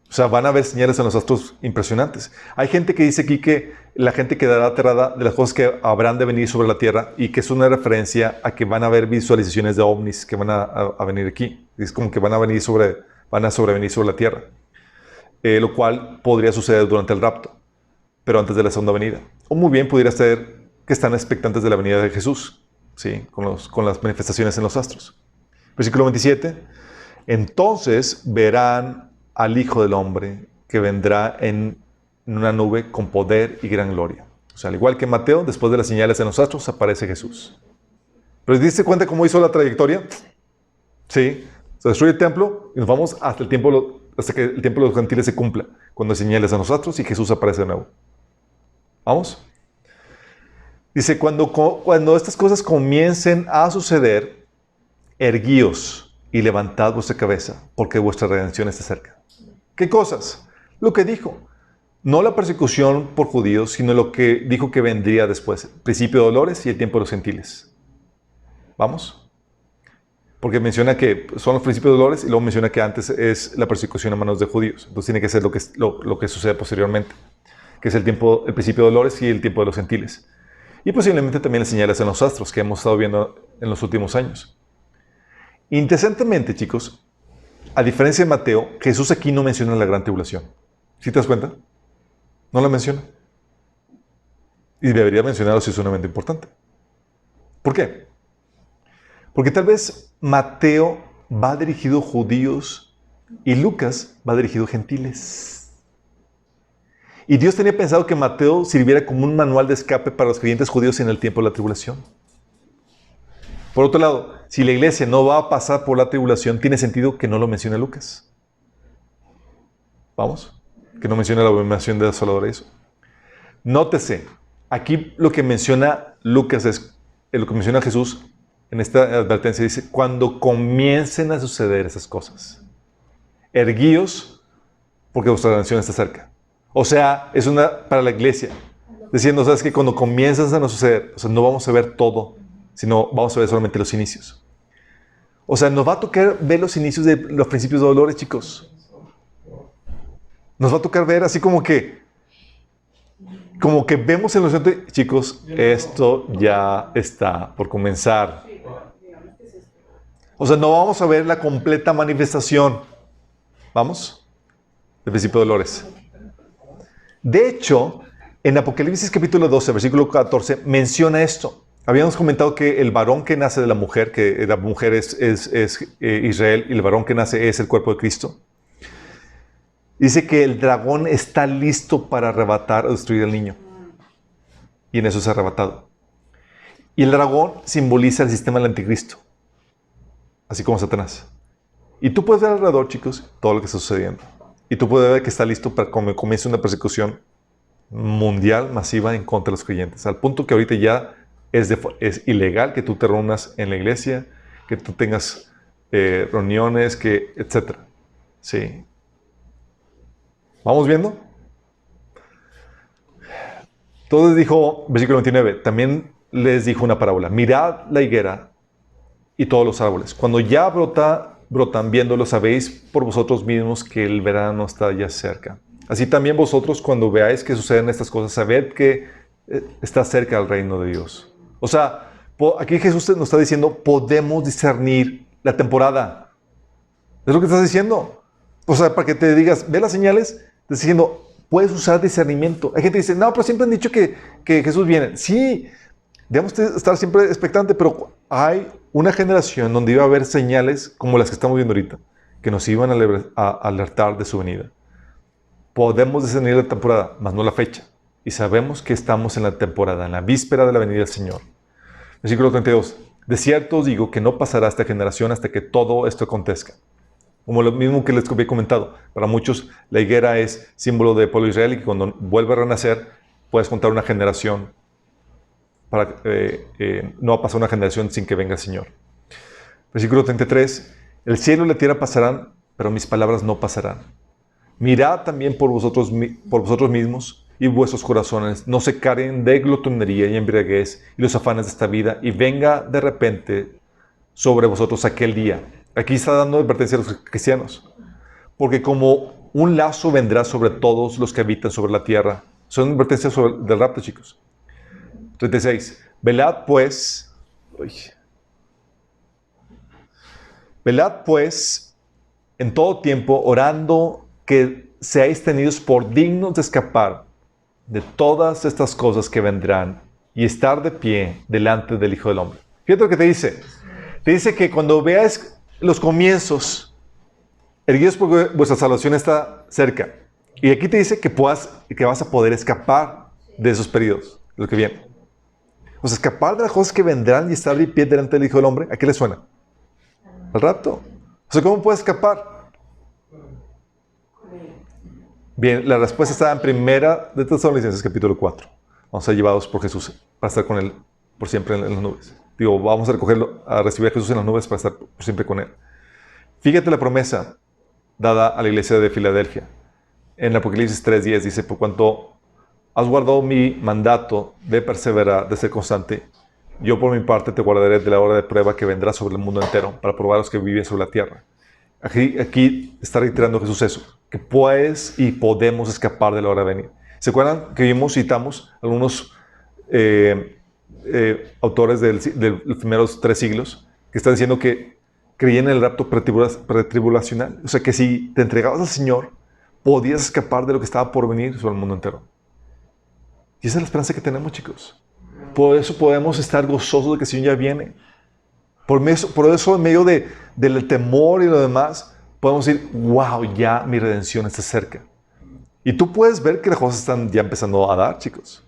Speaker 1: O sea, van a haber señales en los astros impresionantes. Hay gente que dice aquí que la gente quedará aterrada de las cosas que habrán de venir sobre la tierra y que es una referencia a que van a haber visualizaciones de ovnis que van a venir aquí. Es como que van a sobrevenir sobre la tierra. Lo cual podría suceder durante el rapto, pero antes de la segunda venida. O muy bien pudiera ser que están expectantes de la venida de Jesús, ¿sí? Con las manifestaciones en los astros. Versículo 27. Entonces verán al Hijo del Hombre que vendrá en una nube con poder y gran gloria. O sea, al igual que Mateo, después de las señales en los astros, aparece Jesús. ¿Pero te diste cuenta cómo hizo la trayectoria? Sí. Se destruye el templo y nos vamos hasta que el tiempo de los gentiles se cumpla, cuando hay señales en los astros y Jesús aparece de nuevo. ¿Vamos? Dice, cuando estas cosas comiencen a suceder, erguíos y levantad vuestra cabeza, porque vuestra redención está cerca. ¿Qué cosas? Lo que dijo. No la persecución por judíos, sino lo que dijo que vendría después. Principio de dolores y el tiempo de los gentiles. ¿Vamos? Porque menciona que son los principios de dolores y luego menciona que antes es la persecución a manos de judíos. Entonces tiene que ser lo que sucede posteriormente, que es el principio de dolores y el tiempo de los gentiles. Y posiblemente también las señales en los astros que hemos estado viendo en los últimos años. Interesantemente, chicos, a diferencia de Mateo, Jesús aquí no menciona la gran tribulación. ¿Sí te das cuenta? No la menciona. Y debería mencionarlo si es sumamente importante. ¿Por qué? Porque tal vez Mateo va dirigido a judíos y Lucas va dirigido a gentiles. Y Dios tenía pensado que Mateo sirviera como un manual de escape para los creyentes judíos en el tiempo de la tribulación. Por otro lado, si la iglesia no va a pasar por la tribulación, tiene sentido que no lo mencione Lucas. ¿Vamos? Que no mencione la abominación de Salvador y eso. Nótese, aquí lo que menciona Lucas lo que menciona Jesús en esta advertencia dice, cuando comiencen a suceder esas cosas, erguíos porque vuestra redención está cerca. O sea, es para la iglesia, diciendo, ¿sabes qué? Cuando comienzan a suceder, o sea, no vamos a ver todo, sino vamos a ver solamente los inicios. O sea, nos va a tocar ver los inicios de los principios de dolores, chicos. Nos va a tocar ver así como que vemos en los chicos, esto ya está por comenzar. O sea, no vamos a ver la completa manifestación. ¿Vamos? Del principio de dolores. De hecho, en Apocalipsis capítulo 12, versículo 14, menciona esto. Habíamos comentado que el varón que nace de la mujer, que la mujer es Israel, y el varón que nace es el cuerpo de Cristo. Dice que el dragón está listo para arrebatar o destruir al niño. Y en eso es arrebatado. Y el dragón simboliza el sistema del anticristo. así como Satanás. Y tú puedes ver alrededor, chicos, todo lo que está sucediendo. Y tú puedes ver que está listo para que comience una persecución mundial masiva en contra de los creyentes. Al punto que ahorita ya es ilegal que tú te reúnas en la iglesia, que tú tengas reuniones, etc. Sí. ¿Vamos viendo? Entonces dijo, versículo 29, también les dijo una parábola. Mirad la higuera y todos los árboles. Cuando ya brotan, viéndolos, sabéis por vosotros mismos que el verano está ya cerca. Así también vosotros, cuando veáis que suceden estas cosas, sabed que está cerca el reino de Dios. O sea, aquí Jesús nos está diciendo, podemos discernir la temporada. Es lo que estás diciendo. O sea, para que te digas, ve las señales, te está diciendo, puedes usar discernimiento. Hay gente que dice, no, pero siempre han dicho que Jesús viene. Sí, debemos estar siempre expectantes, pero hay una generación donde iba a haber señales como las que estamos viendo ahorita, que nos iban a alertar de su venida. Podemos discernir la temporada, mas no la fecha. Y sabemos que estamos en la temporada, en la víspera de la venida del Señor. Versículo 32. De cierto os digo que no pasará esta generación hasta que todo esto acontezca. Como lo mismo que les había comentado. Para muchos, la higuera es símbolo del pueblo de Israel y que cuando vuelve a renacer, puedes contar una generación. No va a pasar una generación sin que venga el Señor. Versículo 33. El cielo y la tierra pasarán, pero mis palabras no pasarán. Mirad también por vosotros mismos y vuestros corazones no se carguen de glotonería y embriaguez y los afanes de esta vida, y venga de repente sobre vosotros aquel día. Aquí está dando advertencia a los cristianos. Porque como un lazo vendrá sobre todos los que habitan sobre la tierra. Son advertencias del rapto, chicos. 36. Velad pues en todo tiempo, orando que seáis tenidos por dignos de escapar de todas estas cosas que vendrán y estar de pie delante del Hijo del Hombre. Fíjate lo que te dice. Te dice que cuando veas los comienzos, erguidos porque vuestra salvación está cerca. Y aquí te dice que vas a poder escapar de esos periodos, de lo que viene. O sea, escapar de las cosas que vendrán y estar de pie delante del Hijo del Hombre. ¿A qué le suena? Al rapto. O sea, ¿cómo puedes escapar? Bien, la respuesta está en Primera de Tesalonicenses, capítulo 4. Vamos a ser llevados por Jesús para estar con Él por siempre en las nubes. Digo, vamos a recibir a Jesús en las nubes para estar por siempre con Él. Fíjate la promesa dada a la iglesia de Filadelfia. En Apocalipsis 3:10 dice, por cuanto has guardado mi mandato de perseverar, de ser constante, yo por mi parte te guardaré de la hora de prueba que vendrá sobre el mundo entero para probar a los que viven sobre la tierra. Aquí está reiterando Jesús eso, que puedes y podemos escapar de la hora de venir. ¿Se acuerdan que citamos algunos autores de los primeros 3 siglos que están diciendo que creían en el rapto pretribulacional? O sea, que si te entregabas al Señor, podías escapar de lo que estaba por venir sobre el mundo entero. Y esa es la esperanza que tenemos, chicos. Por eso podemos estar gozosos de que el Señor ya viene. Por eso, en medio del temor y lo demás, podemos decir, wow, ya mi redención está cerca. Y tú puedes ver que las cosas están ya empezando a dar, chicos.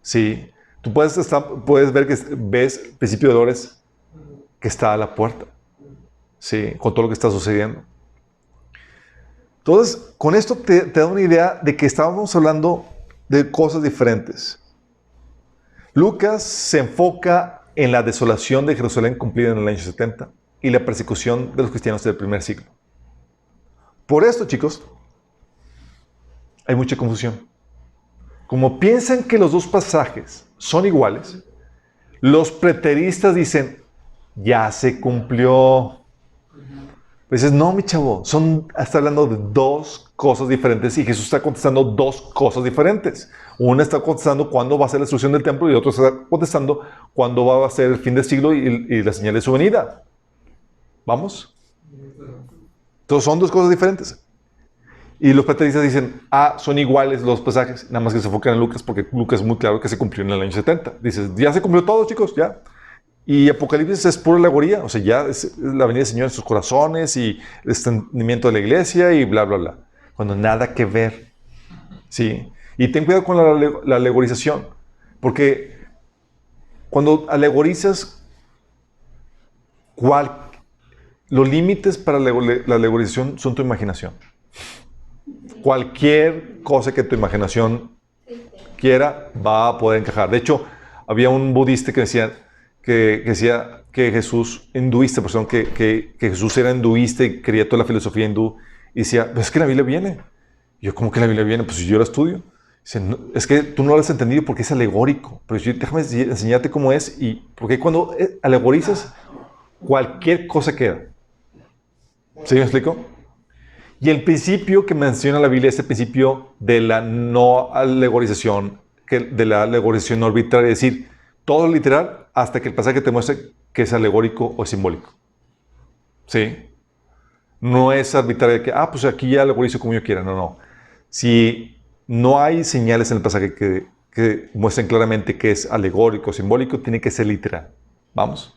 Speaker 1: Sí. Tú puedes ver que ves el principio de dolores que está a la puerta. Sí, con todo lo que está sucediendo. Entonces, con esto te da una idea de que estábamos hablando de cosas diferentes. Lucas se enfoca en la desolación de Jerusalén cumplida en el año 70 y la persecución de los cristianos del primer siglo. Por esto, chicos, hay mucha confusión. Como piensan que los dos pasajes son iguales, los preteristas dicen, ya se cumplió. Pues dices, no, mi chavo, está hablando de 2 cosas diferentes y Jesús está contestando 2 cosas diferentes. Una está contestando cuándo va a ser la destrucción del templo y otro está contestando cuándo va a ser el fin del siglo y la señal de su venida. ¿Vamos? Entonces son 2 cosas diferentes. Y los preteristas dicen, son iguales los pasajes, nada más que se enfocan en Lucas porque Lucas es muy claro que se cumplió en el año 70. Dices, ya se cumplió todo, chicos, ya. Y Apocalipsis es pura alegoría, o sea, ya es la venida del Señor en sus corazones y el extendimiento de la iglesia y bla, bla, bla. Cuando nada que ver. ¿Sí? Y ten cuidado con la alegorización, porque cuando alegorizas los límites para la alegorización son tu imaginación. Cualquier cosa que tu imaginación quiera va a poder encajar. De hecho, había un budista que decía que Jesús, hinduista, perdón, que Jesús era hinduista y creía toda la filosofía hindú. Y decía, pues es que la Biblia viene. Y yo, ¿cómo que la Biblia viene? Pues si yo la estudio. Dice, "No, es que tú no lo has entendido porque es alegórico. Pero déjame enseñarte cómo es. Y porque cuando alegorizas, cualquier cosa queda. ¿Sí me explico? Y el principio que menciona la Biblia es el principio de la no alegorización, de la alegorización no arbitraria, es decir, todo literal hasta que el pasaje te muestre que es alegórico o simbólico. ¿Sí? No es arbitrario que, pues aquí ya alegorizo como yo quiera. No, no. Si no hay señales en el pasaje que muestren claramente que es alegórico o simbólico, tiene que ser literal. ¿Vamos?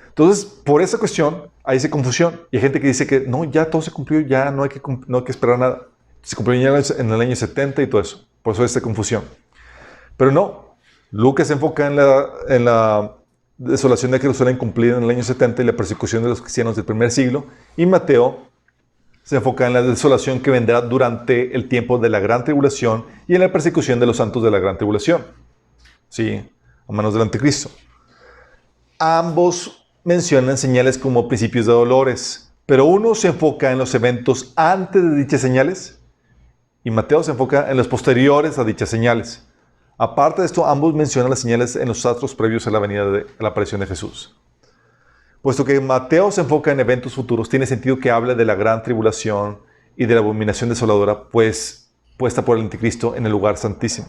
Speaker 1: Entonces, por esa cuestión, hay esa confusión. Y hay gente que dice que no, ya todo se cumplió, ya no hay que esperar nada. Se cumplió ya en el año 70 y todo eso. Por eso esta confusión. Pero no. Lucas se enfoca en la desolación de Jerusalén cumplida en el año 70 y la persecución de los cristianos del primer siglo. Y Mateo se enfoca en la desolación que vendrá durante el tiempo de la gran tribulación y en la persecución de los santos de la gran tribulación. Sí, a manos del anticristo. Ambos mencionan señales como principios de dolores, pero uno se enfoca en los eventos antes de dichas señales y Mateo se enfoca en los posteriores a dichas señales. Aparte de esto, ambos mencionan las señales en los astros previos a la venida de la aparición de Jesús. Puesto que Mateo se enfoca en eventos futuros, tiene sentido que hable de la gran tribulación y de la abominación desoladora, pues puesta por el anticristo en el lugar santísimo.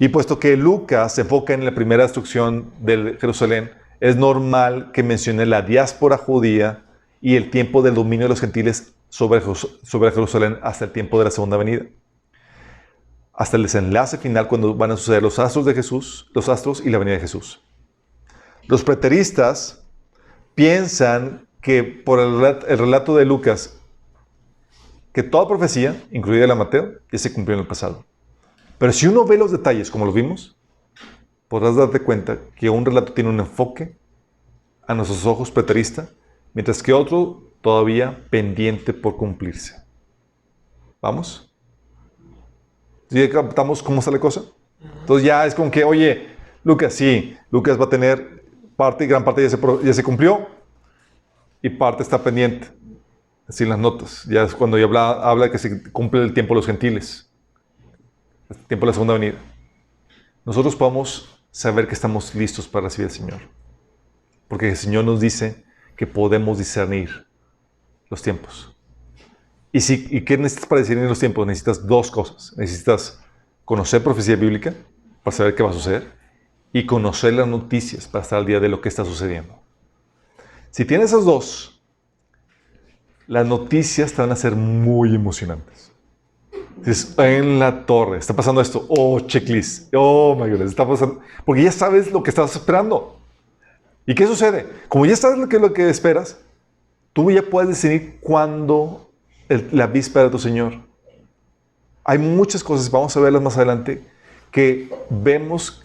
Speaker 1: Y puesto que Lucas se enfoca en la primera destrucción de Jerusalén, es normal que mencione la diáspora judía y el tiempo del dominio de los gentiles sobre Jerusalén hasta el tiempo de la segunda venida. Hasta el desenlace final cuando van a suceder los astros de Jesús, los astros y la venida de Jesús. Los preteristas piensan que por el relato de Lucas, que toda profecía, incluida la de Mateo, ya se cumplió en el pasado. Pero si uno ve los detalles como los vimos, podrás darte cuenta que un relato tiene un enfoque a nuestros ojos preterista, mientras que otro todavía pendiente por cumplirse. ¿Vamos? ¿Sí captamos cómo está la cosa? Entonces ya es como que, oye, Lucas va a tener gran parte ya se cumplió y parte está pendiente. Así en las notas. Ya es cuando ya habla de que se cumple el tiempo de los gentiles. El tiempo de la segunda venida. Nosotros podemos saber que estamos listos para recibir al Señor. Porque el Señor nos dice que podemos discernir los tiempos. ¿Y qué necesitas para discernir los tiempos? Necesitas dos cosas. Necesitas conocer profecía bíblica para saber qué va a suceder y conocer las noticias para estar al día de lo que está sucediendo. Si tienes esas dos, las noticias te van a ser muy emocionantes. Dices, en la torre, está pasando esto. Oh, checklist. Oh, my goodness, está pasando. Porque ya sabes lo que estás esperando. ¿Y qué sucede? Como ya sabes lo que esperas, tú ya puedes decidir cuándo la víspera de tu Señor. Hay muchas cosas, vamos a verlas más adelante, que vemos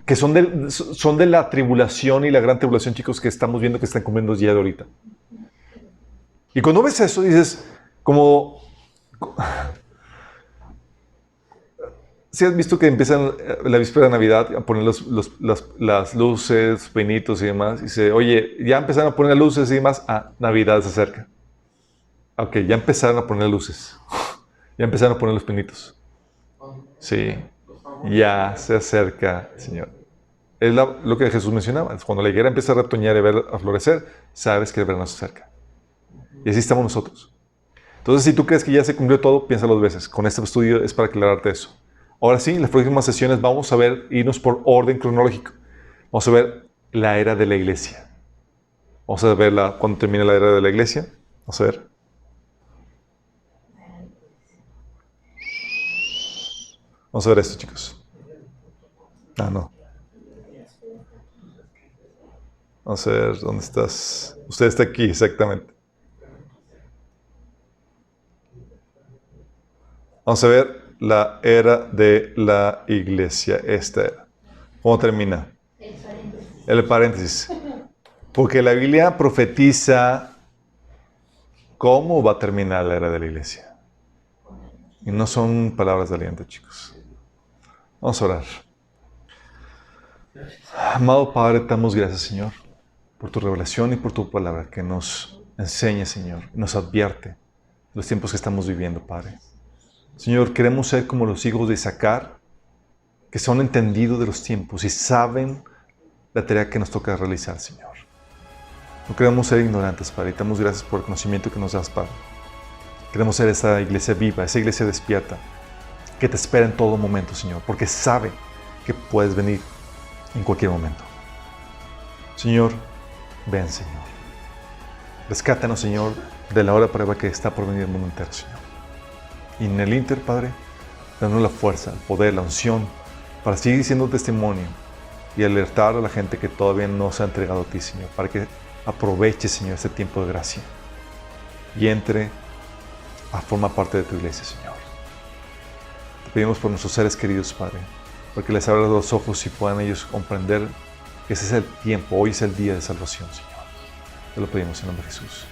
Speaker 1: que son de la tribulación y la gran tribulación, chicos, que estamos viendo que están cumpliendo ya de ahorita. Y cuando ves eso, dices, como... ¿Sí has visto que empiezan la víspera de Navidad a poner las luces, pinitos y demás? Y dice, oye, ya empezaron a poner luces y demás. Navidad se acerca. Ok, ya empezaron a poner luces. Ya empezaron a poner los pinitos. Sí, ya se acerca el Señor. Es lo que Jesús mencionaba. Cuando la higuera empieza a retoñar y a florecer, sabes que el verano se acerca. Y así estamos nosotros. Entonces, si tú crees que ya se cumplió todo, piénsalo dos veces. Con este estudio es para aclararte eso. Ahora sí, en las próximas sesiones vamos a irnos por orden cronológico. Vamos a ver la era de la iglesia. Vamos a ver cuando termine la era de la iglesia. Vamos a ver. Vamos a ver esto, chicos. No. Vamos a ver dónde estás. Usted está aquí, exactamente. Vamos a ver la era de la iglesia. Esta era. ¿Cómo termina? El paréntesis. Porque la Biblia profetiza cómo va a terminar la era de la iglesia. Y no son palabras de aliento, chicos. Vamos a orar. Amado Padre, te damos gracias, Señor, por tu revelación y por tu palabra que nos enseña, Señor, nos advierte de los tiempos que estamos viviendo, Padre. Señor, queremos ser como los hijos de Isaacar, que son entendidos de los tiempos y saben la tarea que nos toca realizar, Señor. No queremos ser ignorantes, Padre, y te damos gracias por el conocimiento que nos das, Padre. Queremos ser esa iglesia viva, esa iglesia despierta, que te espera en todo momento, Señor, porque sabe que puedes venir en cualquier momento. Señor, ven, Señor. Rescátanos, Señor, de la hora de prueba que está por venir el mundo entero, Señor. Y en el Inter, Padre, danos la fuerza, el poder, la unción, para seguir siendo testimonio y alertar a la gente que todavía no se ha entregado a ti, Señor, para que aproveche, Señor, este tiempo de gracia y entre a formar parte de tu iglesia, Señor. Te pedimos por nuestros seres queridos, Padre, porque les abras los ojos y puedan ellos comprender que ese es el tiempo, hoy es el día de salvación, Señor. Te lo pedimos en nombre de Jesús.